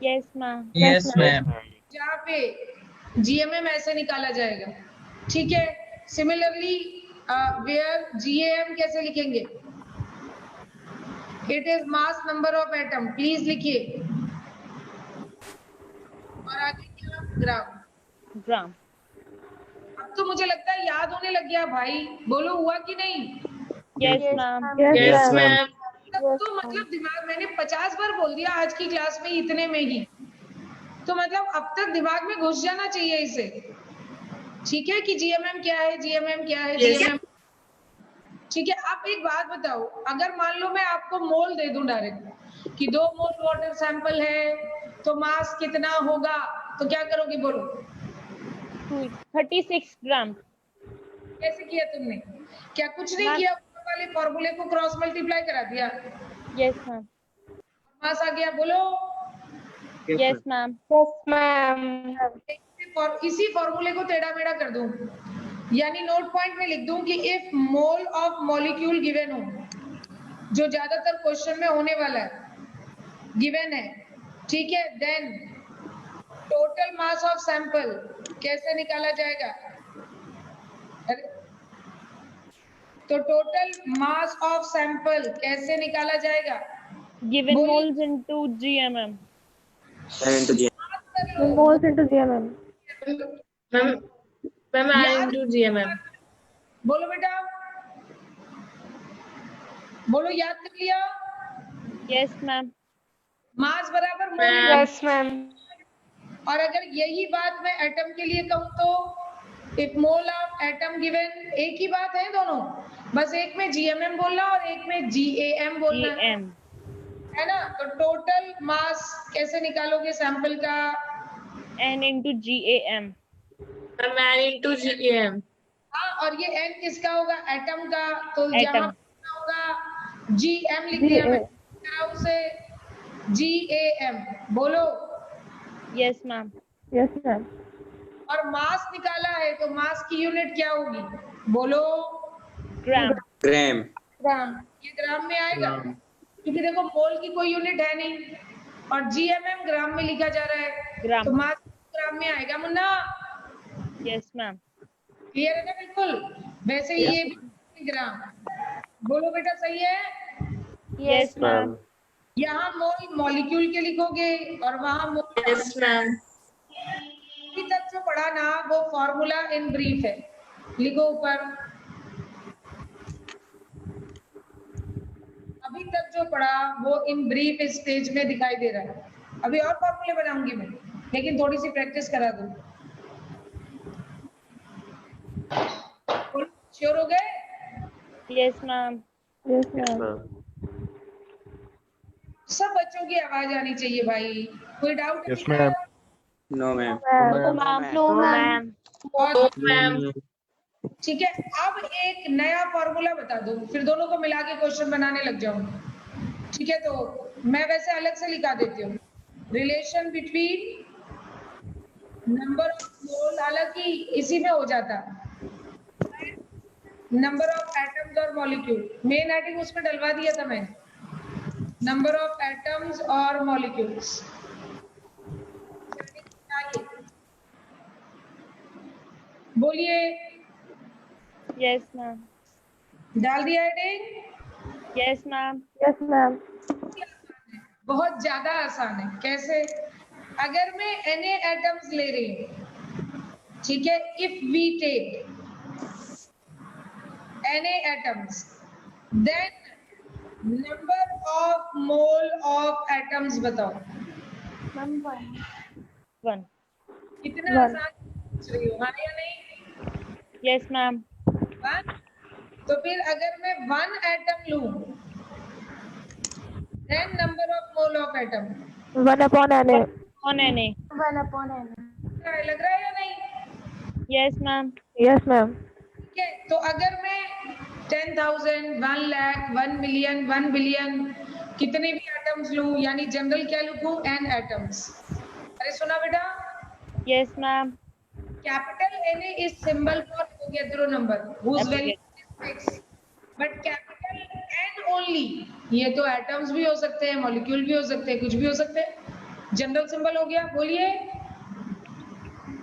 Yes, ma'am. Yes, ma'am. जहाँ पे GMM ऐसे निकाला जाएगा, ठीक है। सिमिलरली वेयर GAM कैसे लिखेंगे? It is mass number of atom, please लिखिए। और आगे क्या? ग्राम। Gram. अब तो मुझे लगता है याद होने लग गया भाई, बोलो हुआ कि नहीं? Yes, ma'am. Yes, ma'am. तब तो मतलब दिमाग, मैंने 50 बार बोल दिया आज की क्लास में इतने में ही, तो मतलब अब तक दिमाग में घुस जाना चाहिए इसे, ठीक है, कि GMM क्या है, GMM क्या है, Yes. GMM। ठीक है, आप एक बात बताओ, अगर मान लो मैं आपको मोल दे दूं डायरेक्ट कि 2 मोल वाटर सैंपल है, तो मास कितना होगा, तो क्या करोगे बोलो? 36 gram. कैसे किया तुमने? क्या कुछ नहीं मैम। किया, ऊपर वाले फॉर्मूले को क्रॉस मल्टीप्लाई करा दिया, Yes, ma'am. मास आ गया, बोलो। Yes, ma'am. Yes, ma'am. इसी फॉर्मूले को टेढ़ा मेढ़ा कर दूं, यानी नोट पॉइंट में लिख दूं कि if mole of molecule given हो, जो ज्यादातर क्वेश्चन में होने वाला है, गिवन है, ठीक है, then total mass of sample कैसे निकाला जाएगा? तो टोटल मास ऑफ सैंपल कैसे निकाला जाएगा? Given बोलिए। moles into GMM. And to याद कर लो। Moles into GMM. Ma'am, I am to GMM. बोलो बेटा, बोलो, याद कर लिया? Yes, ma'am. मास बराबर मोल। Ma'am. Yes, ma'am. और अगर यही बात मैं एटम के लिए कहूँ तो if mole of atom given, एक ही बात है दोनों, बस एक में GMM बोलना और एक में GAM बोलना, GM. है ना? तो टोटल मास कैसे निकालोगे सैंपल का? N into GAM. Ma'am, I am to GM. हाँ, और ये N किसका होगा? एटम का। तो Atom. यहाँ क्या होगा? GM लिख दिया मैं, उसे GAM बोलो। Yes, ma'am. Yes, ma'am. और मास निकाला है तो मास की यूनिट क्या होगी? बोलो। Gram. gram. ग्राम। ये ग्राम में आएगा, क्योंकि देखो मोल की कोई यूनिट है नहीं, और GMM ग्राम में लिखा जा रहा है, ग्राम। तो मास ग्राम में आएगा मुन्ना। Yes, ma'am. क्लियर है ना? बिल्कुल। वैसे ही ये भी ग्राम। बोलो बेटा, सही है? Yes, ma'am. यहाँ मोल मॉलिक्यूल के लिखोगे और वहां मोल। Yes, ma'am. अभी तक जो पढ़ा ना, वो फॉर्मूला इन ब्रीफ है, लिखो ऊपर। अभी तक जो पढ़ा वो इन ब्रीफ स्टेज में दिखाई दे रहा है। अभी और फॉर्मूले बनाऊंगी मैं, लेकिन थोड़ी सी प्रैक्टिस करा दूं। श्योर हो गए? Yes, ma'am. Yes, Yes, ma'am. ma'am. सब बच्चों की आवाज आनी चाहिए भाई, कोई doubt? Yes, ma'am. No, ma'am. No, ma'am. No, ma'am. और Ma'am. ठीक है, अब एक नया फॉर्मूला बता दो, फिर दोनों को मिला के क्वेश्चन बनाने लग जाऊं। ठीक है, तो मैं वैसे अलग से लिखा देती हूँ, रिलेशन बिटवीन नंबर ऑफ मोल, हालांकि इसी में हो जाता, नंबर ऑफ एटम्स और मॉलिक्यूल। मेन हेडिंग उसमें डलवा दिया था मैंने, नंबर ऑफ एटम्स और मॉलिक्यूल्स। बोलिए, Yes, ma'am. डाल दिया heading? Yes, ma'am. Yes, ma'am. बहुत ज्यादा आसान है। कैसे? अगर मैं Na एटम्स ले रही हूँ, ठीक है, if we take Na atoms, then number of mole of atoms बताओ। One. कितना One. आसान पूछ रही हो, हाँ या नहीं? Yes, ma'am. वन। तो फिर अगर मैं 1 एटम लूं, then number of mole of atom 1 upon Na. On Na. लग रहा है या नहीं? Yes, ma'am. Yes, ma'am. ठीक है, तो अगर मैं 10,000, 1 लाख, 1 मिलियन, 1 बिलियन कितने भी एटम्स लूं, यानी जनरल क्या लिखूं? n atoms. अरे सुना बेटा, Yes, ma'am. Capital Na is symbol for Avogadro number whose value is 6, but capital N only, ये तो एटम्स भी हो सकते हैं, मॉलिक्यूल भी हो सकते हैं, कुछ भी हो सकते हैं। जनरल सिंबल हो गया। बोलिए,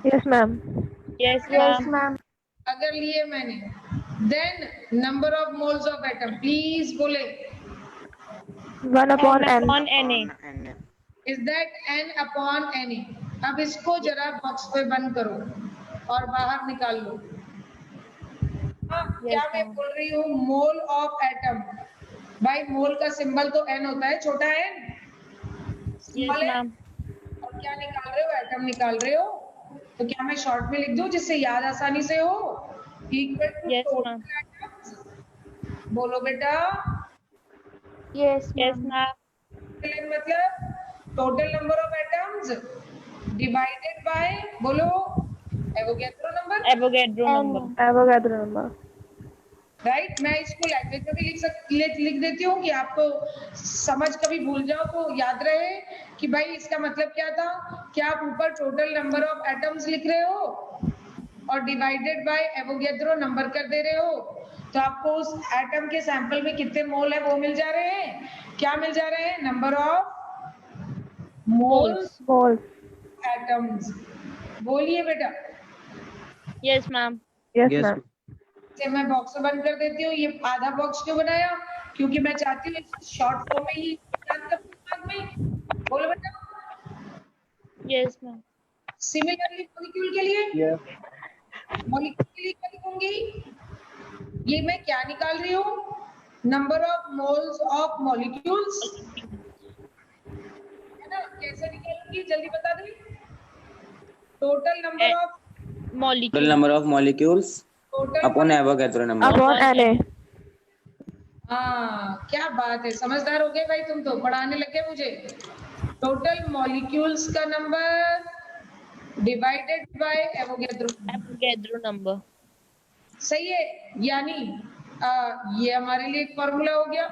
Yes, ma'am. Yes, Yes, ma'am. ma'am. अगर लिए मैंने, then number of moles of atom, please बोले, 1 upon N. On Na. is that n upon Na। अब इसको जरा बॉक्स पे बंद करो और बाहर निकाल लो। हाँ, क्या मैं ma'am. बोल रही हूँ? Mole of atom. भाई मोल का सिंबल तो n होता है, छोटा n। Yes, ma'am. और क्या निकाल रहे हो? एटम निकाल रहे हो। तो क्या मैं शॉर्ट में लिख दूं जिससे याद आसानी से हो? Equal to Yes, total ma'am. Atoms. बोलो बेटा, Yes, Yes, ma'am. ma'am. मतलब total number of atoms divided by, बोलो, Avogadro number. Avogadro number. Avogadro number. Right. मैं इसको लैंग्वेज में भी लिख देती हूँ कि आपको समझ कभी भूल जाओ तो याद रहे कि भाई इसका मतलब क्या था। कि आप ऊपर टोटल नंबर ऑफ एटम्स लिख रहे हो और डिवाइडेड बाय एवोगैड्रो नंबर कर दे रहे हो, तो आपको उस एटम के सैंपल में कितने मोल है वो मिल जा रहे हैं। क्या मिल जा रहे हैं? Number of moles Moles. Atoms. बोलिए बेटा। Yes, ma'am. Yes, Yes, ma'am. से मैं बॉक्स बंद कर देती हूँ। ये आधा बॉक्स क्यों बनाया? क्योंकि मैं चाहती हूँ शॉर्ट फॉर्म में ही याद कर दिमाग में। बोलो बेटा। Yes, ma'am. सिमिलरली मॉलिक्यूल के लिए, मॉलिक्यूल के लिए क्या लिखूंगी? ये मैं क्या निकाल रही हूँ? Number of moles of molecules, है ना? कैसे निकालूंगी जल्दी बता दे। Total number of Total Molecule. number of molecules total upon Avogadro number. Upon Na. हाँ, क्या बात है, समझदार हो गए भाई तुम तो, पढ़ाने लगे मुझे। टोटल मॉलिक्यूल्स का number divided by Avogadro. Avogadro number. सही है। यानी ये हमारे लिए एक फॉर्मूला हो गया,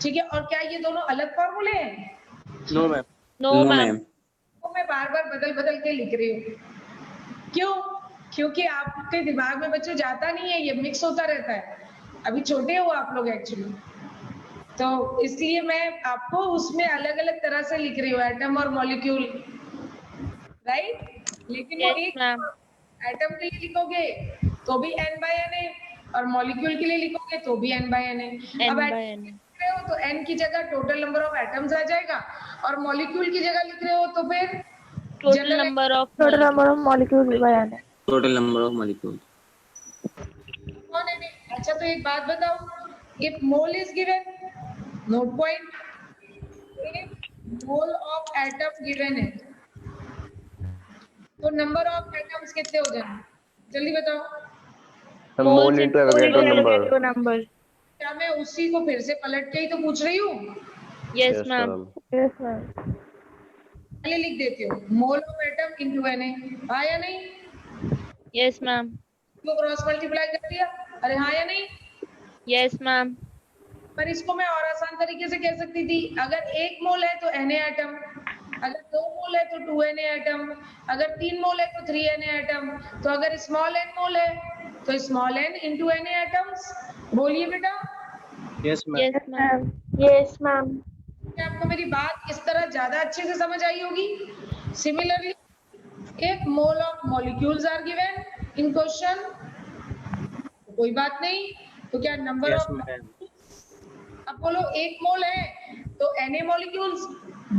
ठीक है। और क्या ये दोनों अलग फॉर्मूले हैं? No, ma'am. No, No, ma'am. ma'am. तो मैं बार बार बदल बदल के लिख रही हूँ। क्यों? क्योंकि आपके दिमाग में बच्चों जाता नहीं है, ये मिक्स होता रहता है। अभी छोटे हो आप लोग एक्चुअली, तो इसलिए मैं आपको उसमें अलग अलग तरह से लिख रही हूँ, एटम और मॉलिक्यूल, राइट। लेकिन वो Yes, एक ma'am. एटम के लिए लिखोगे तो भी n/Na और मॉलिक्यूल के लिए लिखोगे तो भी n/Na। N अब by atom N. लिख रहे हो तो n की जगह टोटल नंबर ऑफ एटम्स आ जाएगा, और मॉलिक्यूल की जगह लिख रहे हो तो फिर Total General- number of Total molecules. number of molecules by Na. Total number of molecules. कौन है? अच्छा, तो एक बात बताओ, if mole is given, note point, if mole of atom given है तो नंबर ऑफ एटम्स कितने हो जाएंगे? जल्दी बताओ। The mole into Avogadro number. क्या मैं उसी को फिर से पलट के ही तो पूछ रही हूँ? Yes, ma'am. Yes, ma'am. पहले लिख देती हूँ, mole of atom into Na। हाँ या नहीं? Yes, ma'am. तो क्रॉस मल्टीप्लाई कर दिया। अरे हाँ या नहीं? Yes, ma'am. पर इसको मैं और आसान तरीके से कह सकती थी, अगर 1 मोल है तो Na एटम, अगर 2 मोल है तो 2Na एटम, अगर 3 मोल है तो 3Na एटम, तो अगर स्मॉल n मोल है तो small n into Na atoms. बोलिए बेटा। Yes, ma'am. Yes, ma'am. Yes, ma'am. क्या आपको मेरी बात इस तरह ज्यादा अच्छे से समझ आई होगी? Similarly, if mole of molecules are given, in question? कोई बात नहीं। तो क्या नंबर Yes, ऑफ, ma'am. अब बोलो 1 मोल है तो Na मॉलिक्यूल्स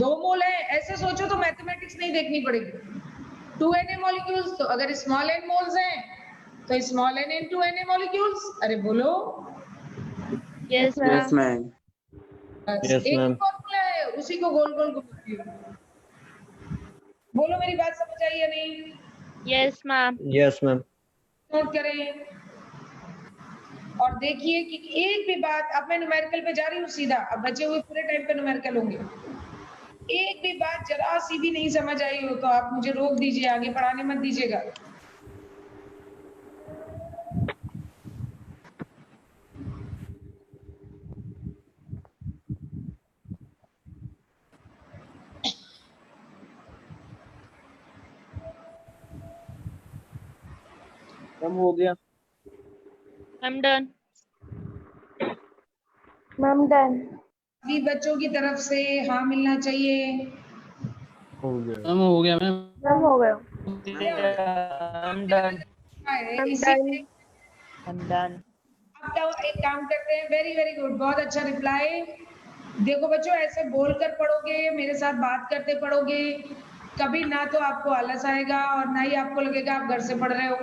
2 मोल है, ऐसे सोचो तो मैथमेटिक्स नहीं देखनी पड़ेगी। 2 Na मॉलिक्यूल्स, तो अगर स्मॉल n मोल्स हैं तो small n into Na molecules. अरे बोलो, Yes, Yes, ma'am. ma'am. बस Yes, एक ma'am. फॉर्मूला है, उसी को गोल गोल घुमाती हूँ। बोलो मेरी बात समझ आई या नहीं? Yes, ma'am. Yes, ma'am. Note करें और देखिए कि एक भी बात, अब मैं न्यूमेरिकल पे जा रही हूँ सीधा, अब बचे हुए पूरे टाइम पे न्यूमेरिकल होंगे। एक भी बात जरा सी भी नहीं समझ आई हो तो आप मुझे रोक दीजिए, आगे पढ़ाने मत दीजिएगा। मैम हो गया। I'm done. Ma'am, done. सभी बच्चों की तरफ से हाँ मिलना चाहिए। हो गया। मैम हो गया मैम। Ma'am, हो गया। I'm done. I'm इसीलिए done. I'm done. आप क्या एक काम करते हैं, वेरी वेरी गुड, बहुत अच्छा रिप्लाई। देखो बच्चों, ऐसे बोलकर पढ़ोगे, मेरे साथ बात करते पढ़ोगे, कभी ना तो आपको आलस आएगा और ना ही आपको लगेगा आप घर से पढ़ रहे हो।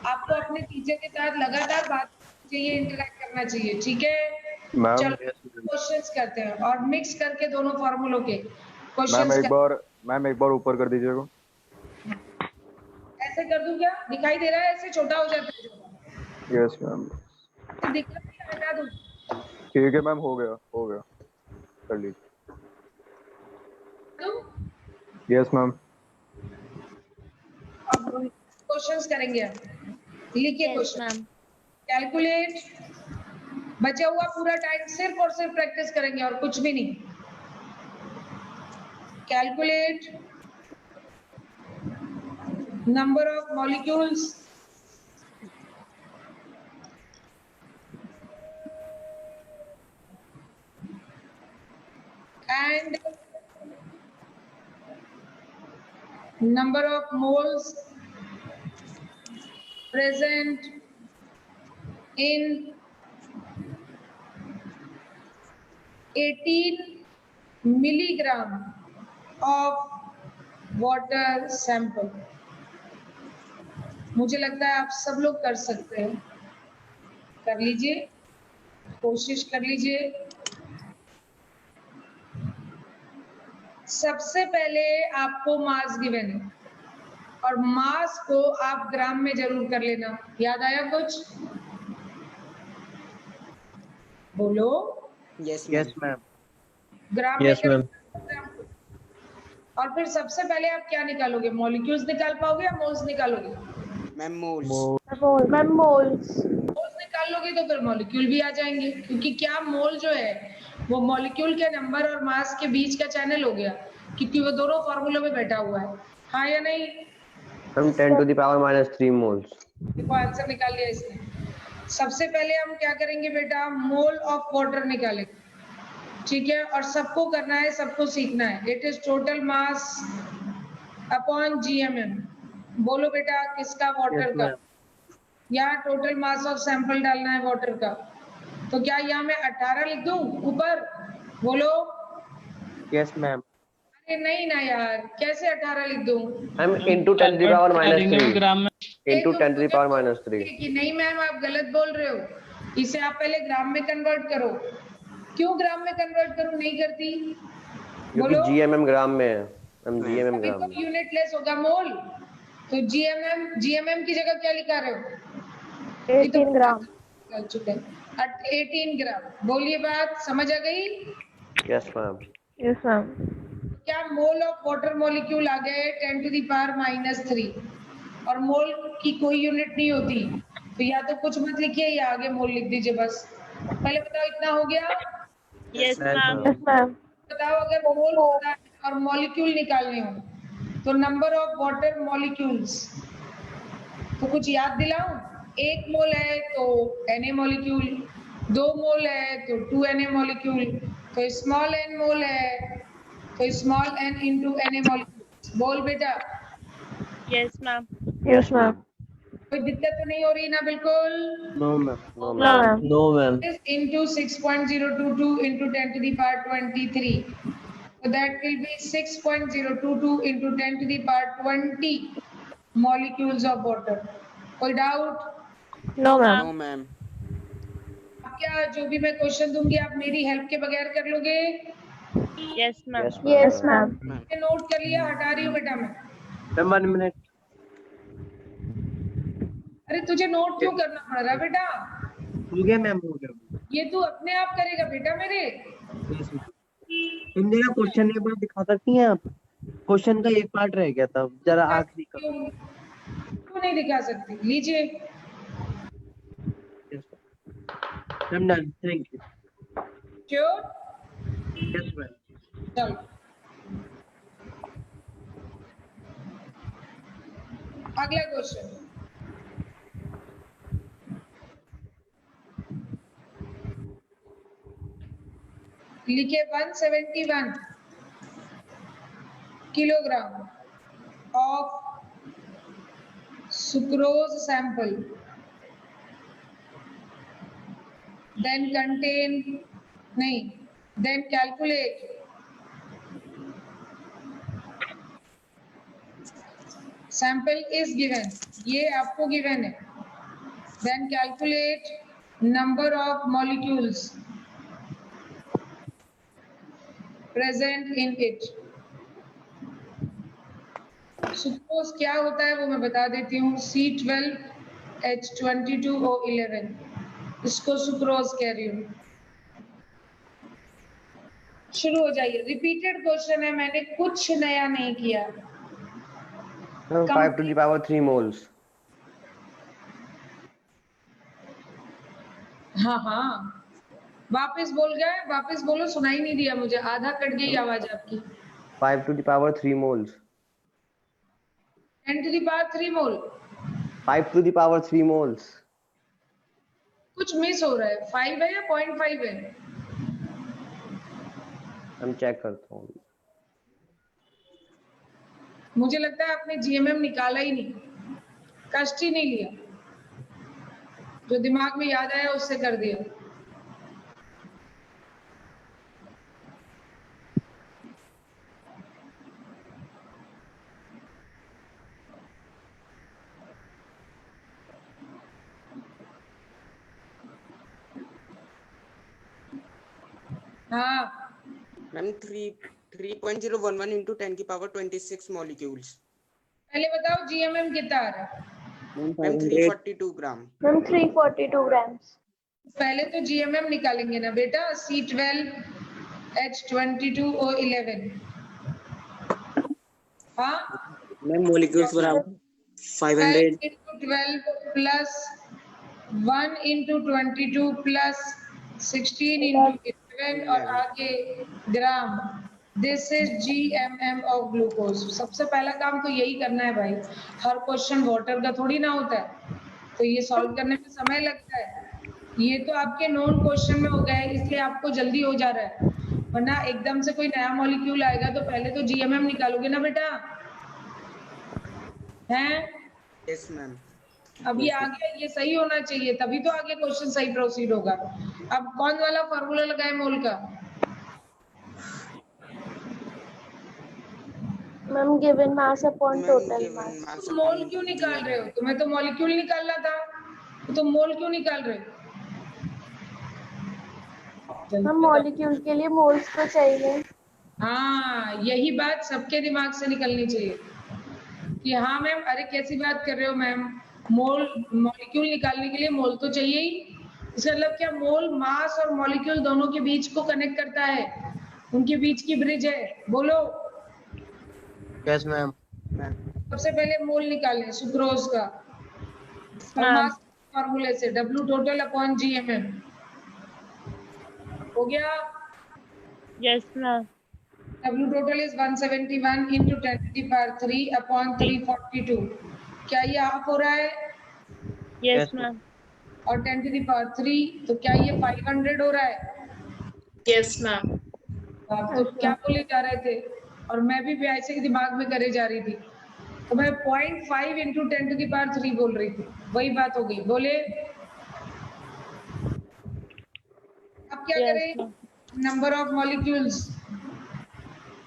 आपको अपने टीचर के साथ लगातार बात करनी चाहिए, इंटरेक्ट करना चाहिए, ठीक है? मैम, चलो क्वेश्चंस करते हैं और मिक्स करके दोनों फॉर्मूलों के मैम क्वेश्चंस एक बार ऊपर कर दीजिएगा। ऐसे कर दूं क्या? दिखाई दे रहा है? ऐसे छोटा हो जाता है। Yes ma'am. तो दिख रहा है, हटा दूं? ठीक है मैम, हो गया कर लीजिए। दूं? Yes ma'am. अब क्वेश्चंस करेंगे हम। लिखिए Yes, क्वेश्चन। ma'am. कैलकुलेट। बचा हुआ पूरा टाइम सिर्फ और सिर्फ प्रैक्टिस करेंगे और कुछ भी नहीं। Calculate number of molecules and number of moles present in 18 milligram of water sample। मुझे लगता है आप सब लोग कर सकते हैं, कर लीजिए, कोशिश कर लीजिए। सबसे पहले आपको मास गिवन है और मास को आप ग्राम में जरूर कर लेना। याद आया कुछ? बोलो। Yes, yes ma'am. मैम। ग्राम Yes, में ma'am. और फिर सबसे पहले आप क्या निकालोगे? मॉलिक्यूल्स निकाल पाओगे या मोल्स निकालोगे? Ma'am, moles. Ma'am, moles. Moles निकाल लोगे तो फिर मॉलिक्यूल भी आ जाएंगे, क्योंकि क्या मोल जो है वो मॉलिक्यूल के नंबर और मास के बीच का चैनल हो गया, क्योंकि वो दोनों फॉर्मूलों में बैठा हुआ है। हाँ या नहीं? Ma'am 10 to the power minus 3 moles। देखो आंसर निकाल लिया इसने। सबसे पहले हम क्या करेंगे बेटा? मोल ऑफ वाटर निकालेंगे, ठीक है? और सबको करना है, सबको सीखना है। It is total mass upon GMM. बोलो बेटा, किसका? वाटर का। यहाँ टोटल मास ऑफ सैंपल डालना है वाटर का, तो क्या यहाँ मैं 18 लिख दूं ऊपर? बोलो। Yes ma'am. अरे नहीं ना यार, कैसे 18 लिख दूं? Ma'am into 10 to the power minus 3 ग्राम में into 10 to the power minus 3। कि नहीं मैम, आप गलत बोल रहे हो, इसे आप पहले ग्राम में कन्वर्ट करो। क्यों ग्राम में कन्वर्ट करूं? नहीं करती? क्योंकि बोलो। GMM ग्राम में है। मैम GMM अभी ग्राम तो में। यूनिट लेस होगा मोल, तो जीएमएम की जगह क्या लिखा रहे हो? 18 gram. चल चुके हैं 18 ग्राम। बोलिए, बात समझ आ गई? Yes ma'am. Yes, ma'am. क्या मोल ऑफ वाटर मॉलिक्यूल आ गए 10 to the power minus 3, और मोल की कोई यूनिट नहीं होती, तो या तो कुछ मत लिखिए या आगे मोल लिख दीजिए बस। पहले बताओ, इतना हो गया? Yes, ma'am. Yes, ma'am. बताओ, अगर मोल पता है और मॉलिक्यूल निकालने हो तो नंबर ऑफ वाटर मॉलिक्यूल्स, तो कुछ याद दिलाऊं? 1 मोल है तो Na मॉलिक्यूल, 2 मोल है तो 2 Na मॉलिक्यूल, तो स्मॉल n मोल है तो small n into Na molecule. बोल बेटा। Yes, ma'am. Yes, ma'am. कोई दिक्कत तो नहीं हो रही ना बिल्कुल? No ma'am. No, No, ma'am. ma'am. No ma'am. Is into 6.022 into 10 to the power 23. So that will be 6.022 into 10 to the power 20 molecules of water. कोई doubt? No, ma'am. No, ma'am. आप क्या जो भी मैं क्वेश्चन दूंगी आप मेरी help के बगैर कर लोगे? Yes, ma'am. Yes, ma'am. Yes, ma'am. Note कर लिया, हटा रही हूँ बेटा मैं। Ma'am 1 minute. अरे तुझे नोट क्यों करना पड़ रहा है बेटा? हो गया मैम, हो गया। ये तू अपने आप करेगा बेटा मेरे। तुम जरा क्वेश्चन एक बार दिखा सकती हैं आप? क्वेश्चन का एक पार्ट रह गया था, जरा आखिरी का। क्यों नहीं दिखा सकती? लीजिए। Ma'am done, thank you. Sure? Yes ma'am. चलो अगला क्वेश्चन। लिखे 171 kilogram of sucrose sample then calculate sample is given, ये आपको given है, then calculate number of molecules present in it. Sucrose क्या होता है वो मैं बता देती हूँ, C12H22O11, इसको सुक्रोज कह रही हूँ। शुरू हो जाइए, रिपीटेड क्वेश्चन है, मैंने कुछ नया नहीं किया। 5 to the power 3 moles. हाँ हाँ वापस बोल गए, वापस बोलो, सुनाई नहीं दिया मुझे, आधा कट गई आवाज आपकी। 5 to the power 3 moles. 10 to the power 3 mole. 5 to the power 3 moles. कुछ मिस हो रहा है, 5 है या 0.5 है? हम चेक करता हूँ। मुझे लगता है आपने जीएमएम निकाला ही नहीं, कष्ट ही नहीं लिया, जो दिमाग में याद आया उससे कर दिया। हाँ Ma'am, 3.011 into 10 की power 26 molecules. पहले बताओ जीएमएम कितना आ रहा है? Ma'am, 342 gram. Ma'am, 342 grams. पहले तो जीएमएम निकालेंगे ना बेटा, C12H22O11। हाँ Ma'am, molecules बराबर 500. 12 into 12 plus 1 into 22 plus 16 into 11 और आगे gram. This is GMM of glucose. सबसे पहला काम तो यही करना है भाई, हर क्वेश्चन वाटर का थोड़ी ना होता है, तो ये सॉल्व करने में समय लगता है। ये तो आपके नोन क्वेश्चन में हो गया है, इसलिए आपको जल्दी हो जा रहा है, वरना एकदम से कोई नया मॉलिक्यूल आएगा तो पहले तो GMM निकालोगे ना बेटा, हैं? Yes, ma'am. अब ये आगे ये सही होना चाहिए, तभी तो आगे क्वेश्चन सही प्रोसीड होगा। अब कौन वाला फॉर्मूला लगाए मोल का? Ma'am, given mass upon Ma'am, total given mass. mass तुम मोल upon क्यों निकाल रहे हो? तुम्हें तो मॉलिक्यूल निकालना था, तो तुम मोल क्यों निकाल रहे हो? Ma'am, molecule के लिए moles तो चाहिए। हाँ यही बात सबके दिमाग से निकलनी चाहिए कि हाँ मैम, अरे कैसी बात कर रहे हो मैम, मॉलिक्यूल निकालने के लिए मोल तो चाहिए ही। इसका मतलब क्या, मोल मास और मॉलिक्यूल दोनों के बीच को कनेक्ट करता है, उनके बीच की ब्रिज है। बोलो। Yes ma'am. सबसे पहले मोल निकालें सुक्रोज का, मास फॉर्मूले से W total upon GMM। हो गया? Yes, ma'am. W total is 171 into 10 to the power 3 upon 342। क्या ये आप हो रहा है? Yes, ma'am. और 10 to the power 3, तो क्या ये 500 हो रहा है? Yes, ma'am. आप तो क्या बोले जा रहे थे, और मैं भी ऐसे ही दिमाग में करे जा रही थी। तो मैं 0.5 into 10 to the power 3 बोल रही थी, वही बात हो गई। बोले अब क्या Yes, करें? ma'am. नंबर ऑफ मॉलिक्यूल्स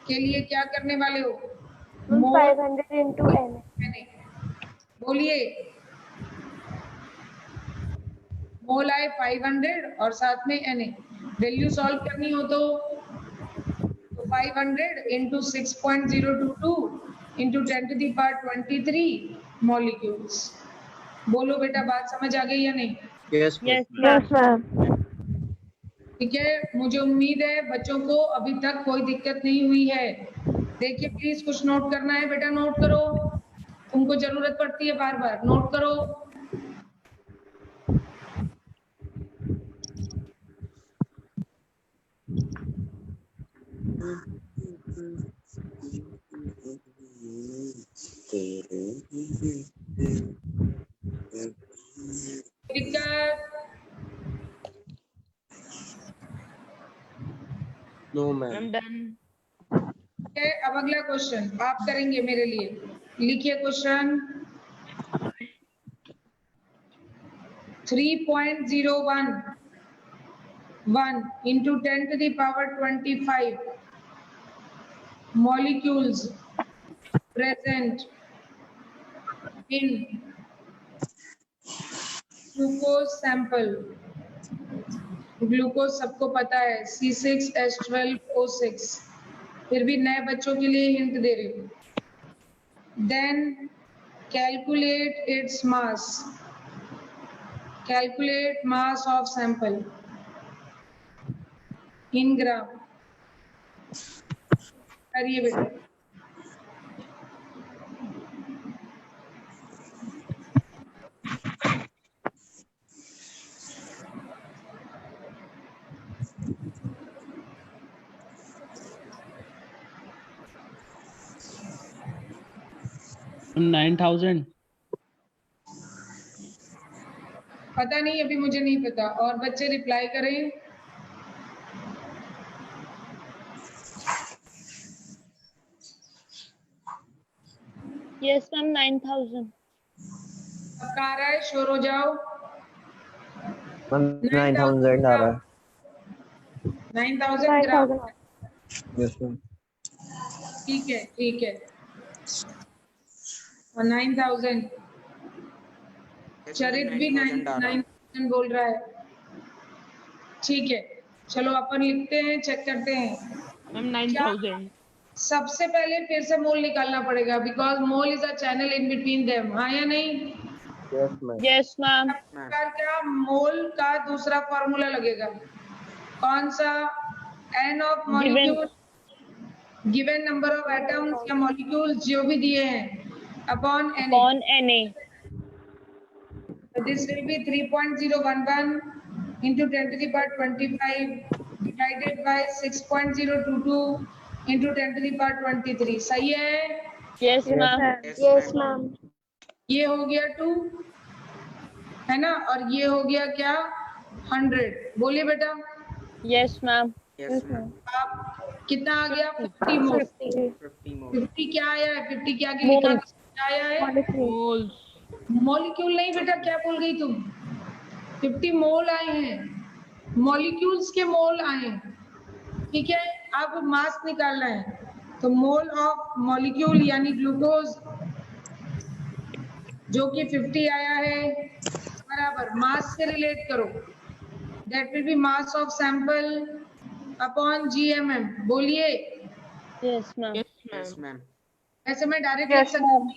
के लिए क्या करने वाले हो? 500 into n. बोलिए, मोल आए 500 और साथ में Na। वैल्यू सॉल्व करनी हो तो 500 into 6.022 into 10 to the power 23 molecules. बोलो बेटा, बात समझ आ गई या नहीं? Yes, Yes, Yes, ma'am. ma'am. ठीक है, मुझे उम्मीद है बच्चों को अभी तक कोई दिक्कत नहीं हुई है। देखिए प्लीज, कुछ नोट करना है बेटा, नोट करो, तुमको जरूरत पड़ती है बार बार, नोट करो। दिक्कत? No ma'am. I'm done. है, अब अगला क्वेश्चन आप करेंगे मेरे लिए। लिखिए question 3.011 into 10 to the power 25 molecules present in glucose sample। Glucose सबको पता है, C6H12O6, फिर भी नए बच्चों के लिए हिंट दे रही हूँ। Then calculate its mass, calculate mass of sample in gram. करिए बेटा। मैम 9000। पता नहीं, अभी मुझे नहीं पता। और बच्चे रिप्लाई करें। Yes, ma'am. 9,000. अब कहाँ आ रहा है? शोर हो जाओ। 9000 आ रहा है। 9000 ग्राम। 9,000. Yes ma'am. ठीक है, ठीक है। और 9000 चरित भी 9,000 बोल रहा है। ठीक है, चलो अपन लिखते हैं, चेक करते हैं। Ma'am, 9,000. सबसे पहले फिर से मोल निकालना पड़ेगा, because mole is a channel in between them. हाँ या नहीं? Yes ma'am. Yes, ma'am. क्या मोल का दूसरा फॉर्मूला लगेगा? कौन सा? N of molecule given number of atoms या मॉलिक्यूल्स जो भी दिए हैं upon N. On Na. This will be 3.011 into 10 to the power 25 divided by 6.022 into 10 to the power 23। सही है? Yes, ma'am. Yes, ma'am. ये हो गया 2, है ना? और ये हो गया क्या? 100। बोलिए बेटा। Yes, ma'am. Yes, ma'am. आप कितना आ गया? 50 मोल। 50 more. 50 क्या आया है? 50 क्या आगे मोल। लिखा? क्या आया है? Moles. मॉलिक्यूल नहीं बेटा, क्या बोल गई तुम? 50 मोल आए हैं, मॉलिक्यूल्स के मोल आए हैं। ठीक है, अब मास निकालना है, तो मोल ऑफ मॉलिक्यूल यानी ग्लूकोज जो कि 50 आया है बराबर मास से रिलेट करो, that will be mass of sample upon GMM। बोलिए। Yes, ma'am. Yes, ma'am. ऐसे मैं डायरेक्ट लिख सकती हूँ,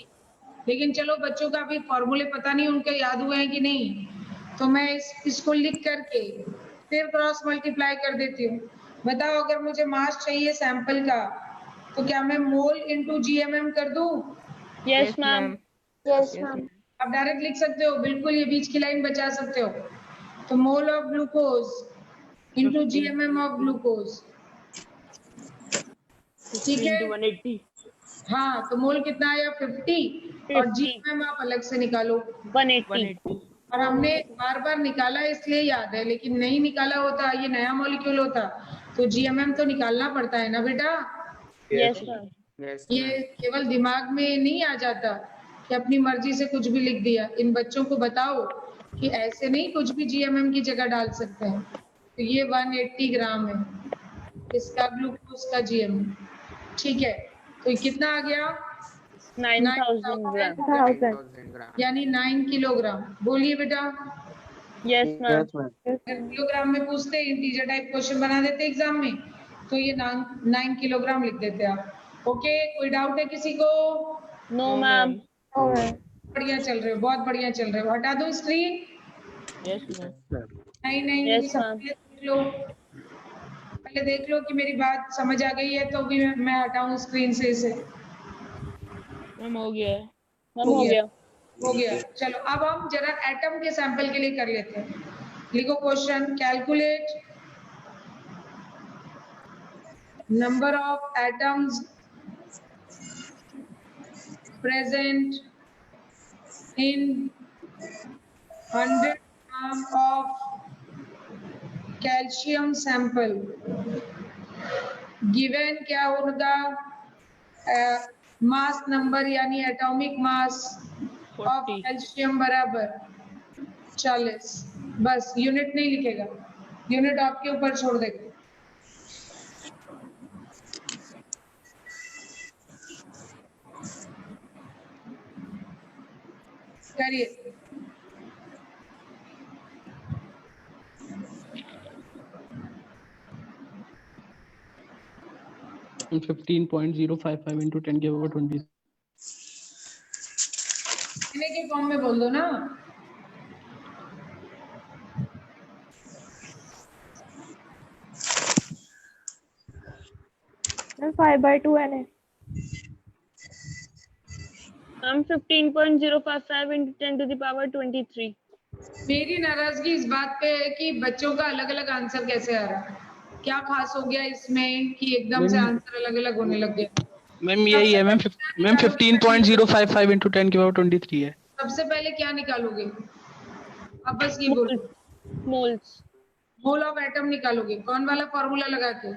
लेकिन चलो बच्चों का अभी फॉर्मूले पता नहीं उनके याद हुए हैं कि नहीं, तो मैं इसको लिख करके फिर क्रॉस मल्टीप्लाई कर देती हूँ। बताओ, अगर मुझे मास चाहिए सैंपल का, तो क्या मैं मोल इनटू GMM कर दूं? Yes, ma'am. Yes, ma'am. आप डायरेक्ट लिख सकते हो, बिल्कुल ये बीच की लाइन बचा सकते हो। तो mole of glucose into GMM of glucose. ठीक है, 180. हाँ, तो मोल कितना आया? 50 और GMM आप अलग से निकालो। 180. और हमने बार बार निकाला इसलिए याद है, लेकिन नहीं निकाला होता, ये नया मॉलिक्यूल होता, तो GMM तो निकालना पड़ता है ना बेटा। Yes, ma'am. Yes, ये ma'am. केवल दिमाग में नहीं आ जाता कि अपनी मर्जी से कुछ भी लिख दिया। इन बच्चों को बताओ कि ऐसे नहीं कुछ भी जीएमएम की जगह डाल सकते हैं। तो ये 180 ग्राम है इसका ग्लूकोज का जीएमएम। ठीक है, तो ये कितना आ गया? 9,000 grams. 1000. 9,000 grams. यानी 9 किलोग्राम। बोलिए बेटा, Yes, ma'am. Yes, ma'am. अगर किलोग्राम में पूछते इंटीजर टाइप क्वेश्चन बना देते एग्जाम में, तो ये 9 किलोग्राम लिख देते आप। ओके, कोई डाउट है किसी को? No, ma'am. Alright. बढ़िया चल रहे हो, बहुत बढ़िया चल रहे हो। हटा दो स्क्रीन? Yes, ma'am. नहीं, Yes, सब ma'am. देख लो, पहले देख लो कि मेरी बात समझ आ गई है, तो भी मैं हटाऊं स्क्रीन से इसे। मैम हो गया है। मैम हो गया। हो गया। चलो अब हम जरा एटम के सैंपल के लिए कर लेते हैं। लिखो question, calculate number of atoms present in 100 gram of calcium sample. Given क्या होगा? मास नंबर यानी एटॉमिक मास ऑफ 40. कैल्शियम बराबर 40। बस यूनिट नहीं लिखेगा, यूनिट आपके ऊपर छोड़ देगा। करिए। And 15.055 into 10 के पावर 20. इन्हें के फॉर्म में बोल दो ना। Then 5/2 NA. Ma'am 15.055 into 10 to the power 23. मेरी नाराजगी इस बात पे है कि बच्चों का अलग अलग आंसर कैसे आ रहा है। क्या खास हो गया इसमें कि एकदम से आंसर अलग अलग होने लग गया? मैम यही है मैम 15.055 into 10 के पावर 23 है। सबसे पहले क्या निकालोगे? अब बस ये बोलो, Moles. मोल ऑफ एटम निकालोगे। कौन वाला फॉर्मूला लगा के?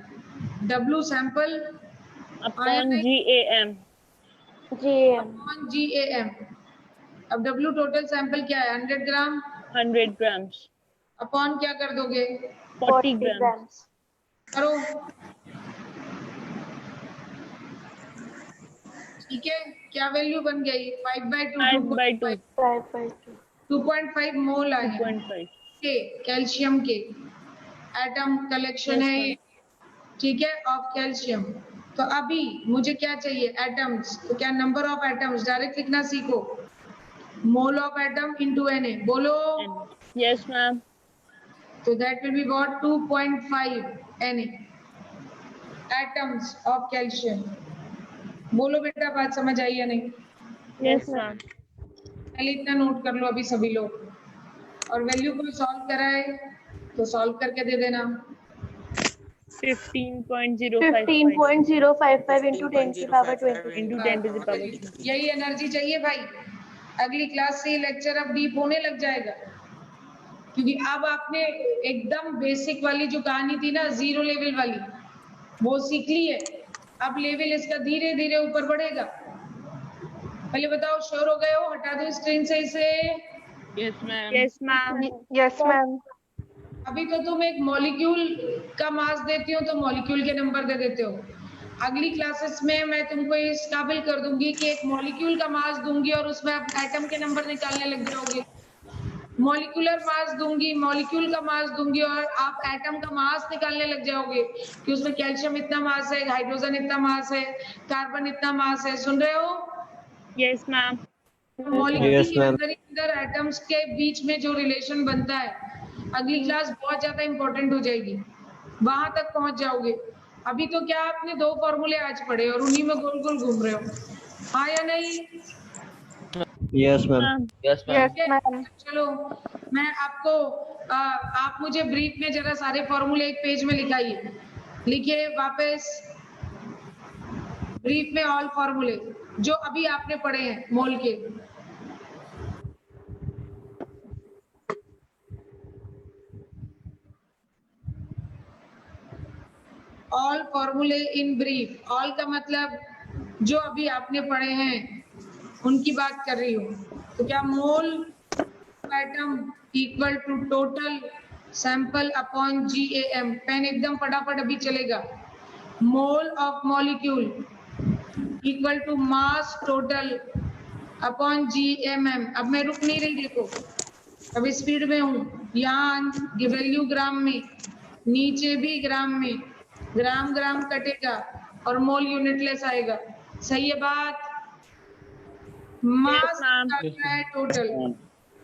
W sample Upon GAM. GAM. GAM। अब W टोटल सैंपल क्या है? 100 ग्राम 100 grams. अपॉन क्या कर दोगे? 40 grams. करो। ठीक है, क्या वैल्यू बन गई? 5/2 5/2. 5/2. 2.5 मोल आए 2.5. के कैल्शियम के। एटम कलेक्शन Yes, है, ma'am. ठीक है, ऑफ कैल्शियम। तो अभी मुझे क्या चाहिए? एटम्स। तो क्या नंबर ऑफ एटम्स डायरेक्ट लिखना सीखो। Mole of atom into Na। बोलो। Yes, ma'am. तो that will be what? 2.5 Na atoms of calcium. बोलो बेटा, बात समझ आई या नहीं? Yes, ma'am. पहले इतना नोट कर लो अभी सभी लोग, और वैल्यू को सॉल्व कराए तो सॉल्व करके दे देना। 15.055 15.055 into 10 to the power 20. into 10 to the power 20. यही एनर्जी चाहिए भाई। अगली क्लास से लेक्चर अब डीप होने लग जाएगा, क्योंकि अब आपने एकदम बेसिक वाली जो कहानी थी ना, जीरो लेवल वाली, वो सीख ली है। अब लेवल इसका धीरे धीरे ऊपर बढ़ेगा। पहले बताओ, श्योर हो गए हो? हटा दो स्क्रीन से इसे। Yes, ma'am. Yes, ma'am. Yes, ma'am. अभी तो तुम एक मॉलिक्यूल का मास देती हो तो मॉलिक्यूल के नंबर दे देते हो। अगली क्लासेस में मैं तुमको इस काबिल कर दूंगी कि एक मॉलिक्यूल का मास दूंगी और उसमें आप एटम के नंबर निकालने लग जाओगे। मॉलिक्यूलर मास दूंगी, मॉलिक्यूल का मास दूंगी और आप एटम का मास निकालने लग जाओगे कि उसमें कैल्शियम इतना मास है, हाइड्रोजन इतना मास है, कार्बन इतना मास है। सुन रहे हो? Yes, ma'am. मॉलिक्यूल Yes, के ma'am. अंदर एटम्स के बीच में जो रिलेशन बनता है, अगली क्लास बहुत ज्यादा इंपॉर्टेंट हो जाएगी, वहां तक पहुंच जाओगे। अभी तो क्या आपने 2 फॉर्मूले आज पढ़े और उन्हीं में गोल गोल घूम रहे हो, हाँ या नहीं? Yes, ma'am. Ma'am. Yes, ma'am. चलो मैं आपको आप मुझे ब्रीफ में जरा सारे फॉर्मूले एक पेज में लिखाइए। लिखिए वापस ब्रीफ में ऑल फॉर्मूले जो अभी आपने पढ़े हैं मोल के। ऑल फॉर्मूले इन ब्रीफ। ऑल का मतलब जो अभी आपने पढ़े हैं उनकी बात कर रही हूँ। तो क्या mole atom equal to total sample upon GAM। Pen एकदम फटाफट अभी चलेगा। Mole of molecule equal to mass total upon GMM। अब मैं रुक नहीं रही, देखो अब स्पीड में हूँ। यहाँ वैल्यू ग्राम में, नीचे भी ग्राम में, ग्राम ग्राम कटेगा और मोल यूनिटलेस आएगा। सही है बात? मास ma'am. निकालना है टोटल,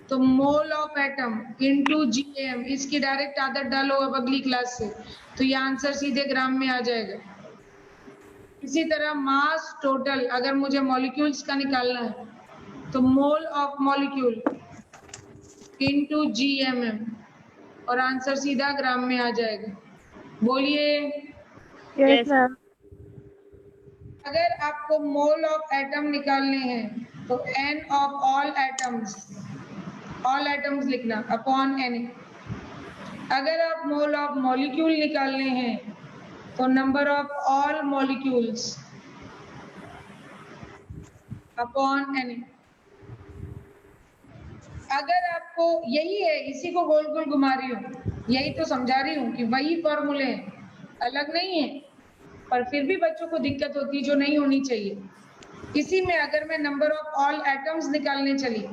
तो mole of atom into GAM। इसकी डायरेक्ट आदत डालो अब अगली क्लास से, तो ये आंसर सीधे ग्राम में आ जाएगा। इसी तरह मास टोटल अगर मुझे मॉलिक्यूल्स का निकालना है तो mole of molecule into GMM और आंसर सीधा ग्राम में आ जाएगा। बोलिए। Yes, ma'am. अगर आपको मोल ऑफ एटम निकालने हैं तो N ऑफ ऑल एटम्स लिखना अपॉन N। अगर आप मोल ऑफ मॉलिक्यूल निकालने हैं तो number of all molecules upon N। अगर आपको यही है, इसी को गोल गोल घुमा रही हूँ, यही तो समझा रही हूँ कि वही फॉर्मूले हैं, अलग नहीं है, पर फिर भी बच्चों को दिक्कत होती है जो नहीं होनी चाहिए। इसी में अगर मैं नंबर ऑफ ऑल एटम्स निकालने चली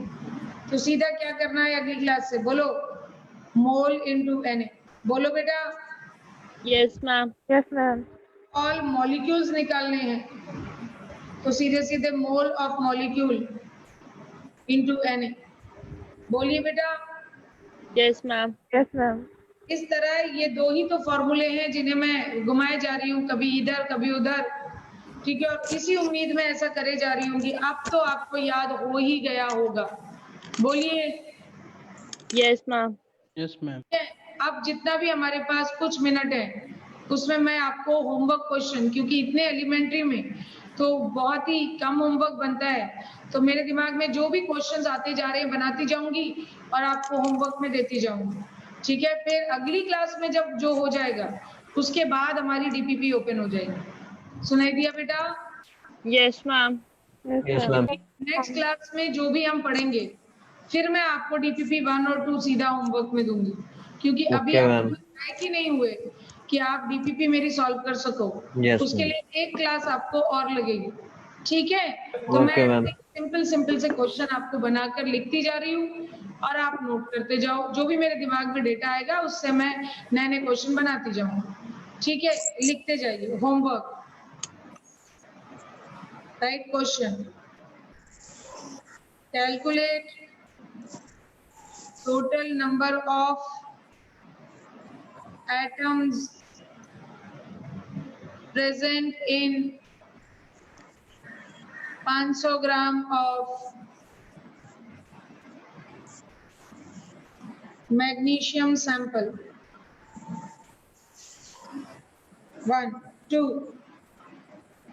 तो सीधा क्या करना है अगली क्लास से, बोलो मोल इनटू Na। बोलो बेटा। Yes, ma'am. Yes, ma'am. All molecules निकालने हैं तो सीधे सीधे मोल ऑफ मॉलिक्यूल इनटू Na। बोलिए बेटा। Yes, ma'am. Yes, ma'am. इस तरह ये दो ही तो फॉर्मूले हैं जिन्हें मैं घुमाए जा रही हूँ, कभी इधर कभी उधर, ठीक है। और इसी उम्मीद में ऐसा करे जा रही हूँ कि अब तो आपको याद हो ही गया होगा। बोलिए। Yes, ma'am. Yes, ma'am. अब जितना भी हमारे पास कुछ मिनट है उसमें मैं आपको होमवर्क क्वेश्चन, क्योंकि इतने एलिमेंट्री में तो बहुत ही कम होमवर्क बनता है, तो मेरे दिमाग में जो भी क्वेश्चंस आते जा रहे हैं बनाती जाऊंगी और आपको होमवर्क में देती जाऊंगी, ठीक है। फिर अगली क्लास में जब जो हो जाएगा उसके बाद हमारी DPP ओपन हो जाएगी। सुनाई दिया बेटा? Yes, ma'am. Yes, ma'am. Next class में जो भी हम पढ़ेंगे फिर मैं आपको DPP 1 और 2 सीधा होमवर्क में दूंगी, क्योंकि अभी Okay, आप ma'am. लायक ही नहीं हुए कि आप DPP मेरी सॉल्व कर सको। Yes, उसके ma'am. लिए एक क्लास आपको और लगेगी, ठीक है। तो Okay, मैं ma'am. सिंपल से क्वेश्चन आपको बनाकर लिखती जा रही हूँ और आप नोट करते जाओ। जो भी मेरे दिमाग में डेटा आएगा उससे मैं नए नए क्वेश्चन बनाती जाऊंगी, ठीक है। लिखते जाइए homework. Right question, calculate total number of atoms present in 500 gram of magnesium sample। 1, 2,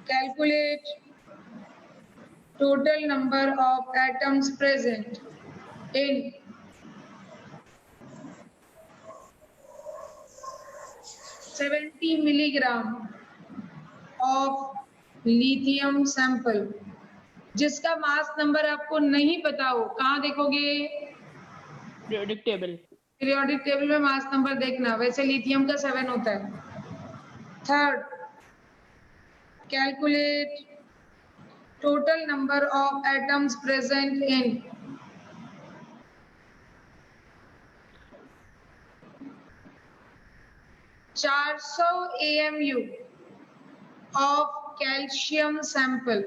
calculate total number of atoms present in 70 milligram of lithium sample। जिसका मास नंबर आपको नहीं पता हो, कहाँ देखोगे? Periodic table. पीरियोडिक टेबल में mass number देखना, वैसे लिथियम का 7 होता है। Third, calculate total number of atoms present in 400 AMU of calcium sample।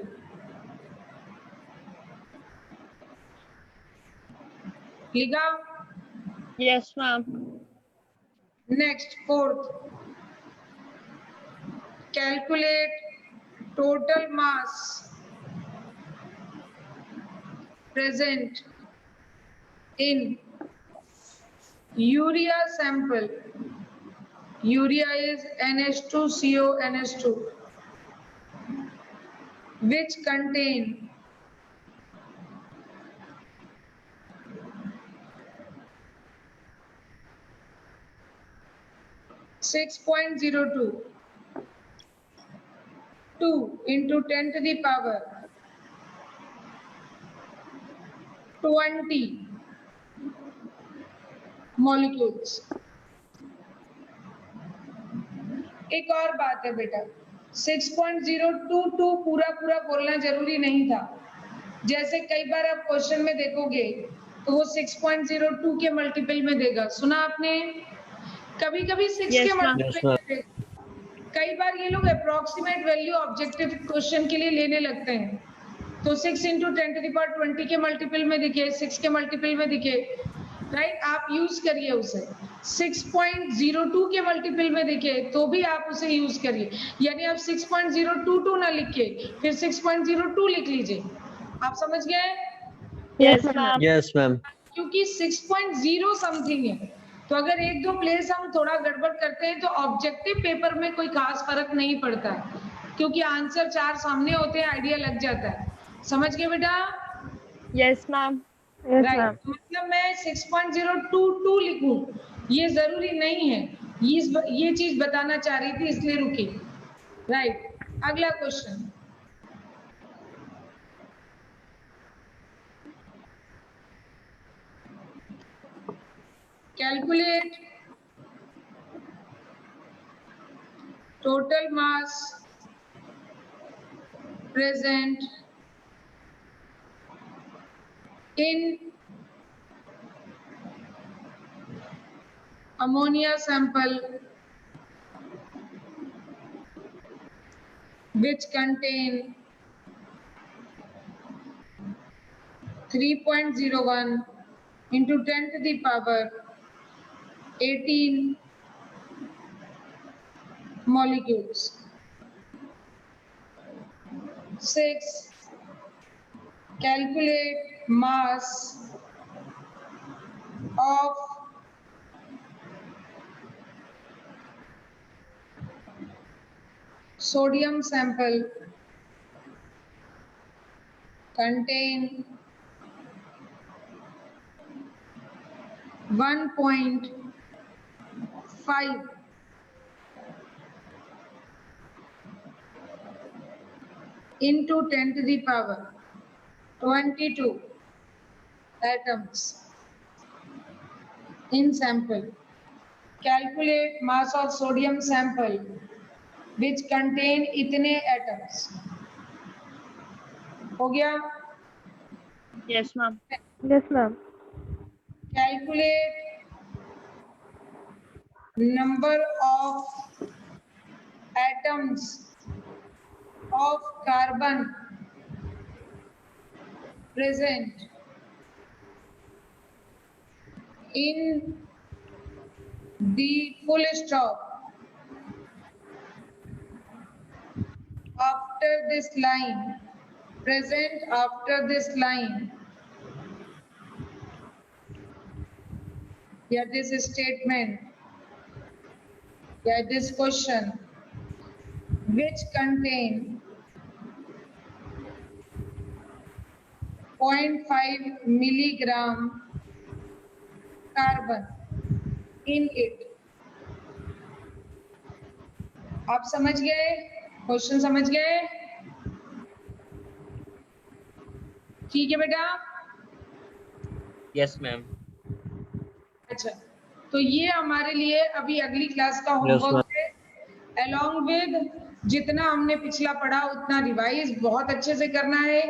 लिखा? Yes, ma'am. Next, fourth, calculate total mass present in urea sample। urea is NH2CO NH2 which contain 6.02 2 into 10 to the power 20 molecules. एक और बात है बेटा, 6.022 पूरा बोलना जरूरी नहीं था। जैसे कई बार आप क्वेश्चन में देखोगे तो वो 6.02 के मल्टीपल में देगा, सुना आपने? कभी कभी 6 Yes, के ma'am. मल्टीपल में देगा। कई बार ये लोग अप्रोक्सीमेट वैल्यू ऑब्जेक्टिव क्वेश्चन के लिए लेने लगते हैं, तो 6 into 10 to the power 20 के मल्टीपल में दिखे, 6 के मल्टीपल में दिखे, राइट? आप यूज करिए उसे। 6.02 के मल्टीपल में दिखे तो भी आप उसे यूज करिए, यानी आप 6.022 ना लिख के फिर 6.02 लिख लीजिए। आप समझ गए? Yes, ma'am. Yes, ma'am. क्योंकि 6.0 समथिंग है, तो अगर एक दो प्लेस हम थोड़ा गड़बड़ करते हैं तो ऑब्जेक्टिव पेपर में कोई खास फर्क नहीं पड़ता है, क्योंकि आंसर 4 सामने होते हैं, आइडिया लग जाता है। समझ गए बेटा? Yes, ma'am. राइट, मतलब मैं 6.022 लिखूं ये जरूरी नहीं है, ये चीज बताना चाह रही थी, इसलिए रुकी। राइट, अगला question. Calculate total mass present in ammonia sample which contain 3.01 into 10 to the power 18 molecules. 6. Calculate mass of sodium sample contain 1.5 into 10 to the power 22 atoms in sample. Calculate mass of sodium sample which contain इतने atoms. हो गया? Yes, ma'am. Yes, ma'am. Calculate number of atoms of carbon present in the full stop after this line, present after this line, या this statement, या this question, which contain 0.5 milligram carbon in it. आप समझ गए? Question समझ गए? ठीक है बेटा? Yes, ma'am. अच्छा, तो ये हमारे लिए अभी अगली क्लास का Yes, होमवर्क है। अलॉन्ग विद जितना हमने पिछला पढ़ा उतना रिवाइज बहुत अच्छे से करना है,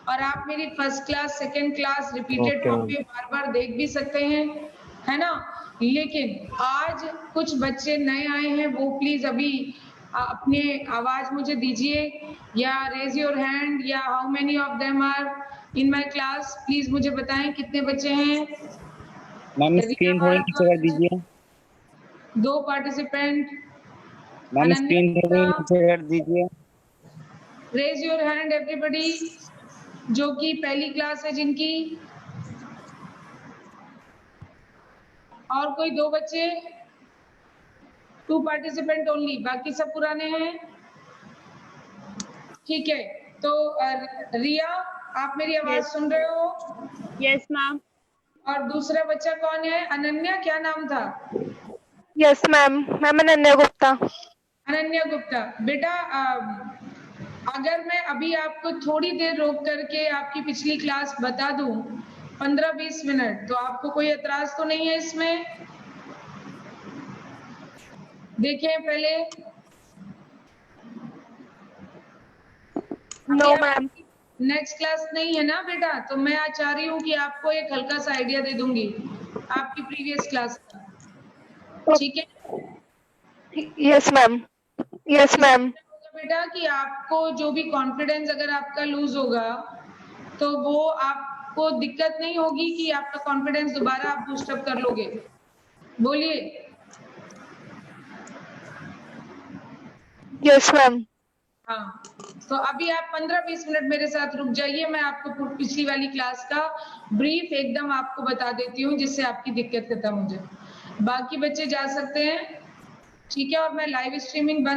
और आप मेरी first class, second class repeated Okay, copy बार-बार देख भी सकते हैं, है ना? लेकिन आज कुछ बच्चे नए आए हैं, वो प्लीज अभी अपने आवाज मुझे दीजिए, या रेज योर हैंड, या how many of them are in my class, please मुझे बताएं कितने बच्चे हैं। मैम स्क्रीन थोड़ी नीचे कर दीजिए। 2 पार्टिसिपेंट। मैम स्क्रीन थोड़ी नीचे कर दीजिए। रेज योर हैंड एवरीबॉडी, जो कि पहली क्लास है जिनकी। और कोई 2 बच्चे? 2 पार्टिसिपेंट ओनली, बाकी सब पुराने हैं। ठीक है, तो रिया आप मेरी आवाज Yes. सुन रहे हो? Yes, ma'am. और दूसरा बच्चा कौन है? अनन्या, क्या नाम था? Yes, ma'am. Ma'am, Ananya Gupta. Ananya Gupta. बेटा अगर मैं अभी आपको थोड़ी देर रोक करके आपकी पिछली क्लास बता दूं 15-20 मिनट, तो आपको कोई एतराज तो नहीं है इसमें? देखें पहले। No ma'am. नेक्स्ट क्लास नहीं है ना बेटा, तो मैं आज चाह रही हूँ कि आपको एक हल्का सा आइडिया दे दूंगी आपकी प्रीवियस क्लास का, ठीक है? Yes ma'am, yes ma'am. बेटा कि आपको जो भी कॉन्फिडेंस अगर आपका लूज होगा तो वो आपको दिक्कत नहीं होगी कि आपका कॉन्फिडेंस दोबारा आप बूस्ट अप कर लोगे। बोलिए। Yes ma'am. हाँ, तो अभी आप 15-20 मिनट मेरे साथ रुक जाइए, मैं आपको पिछली वाली क्लास का ब्रीफ एकदम आपको बता देती हूँ जिससे आपकी दिक्कत खत्म हो जाए। बाकी बच्चे जा सकते हैं, ठीक है? और मैं लाइव स्ट्रीमिंग बंद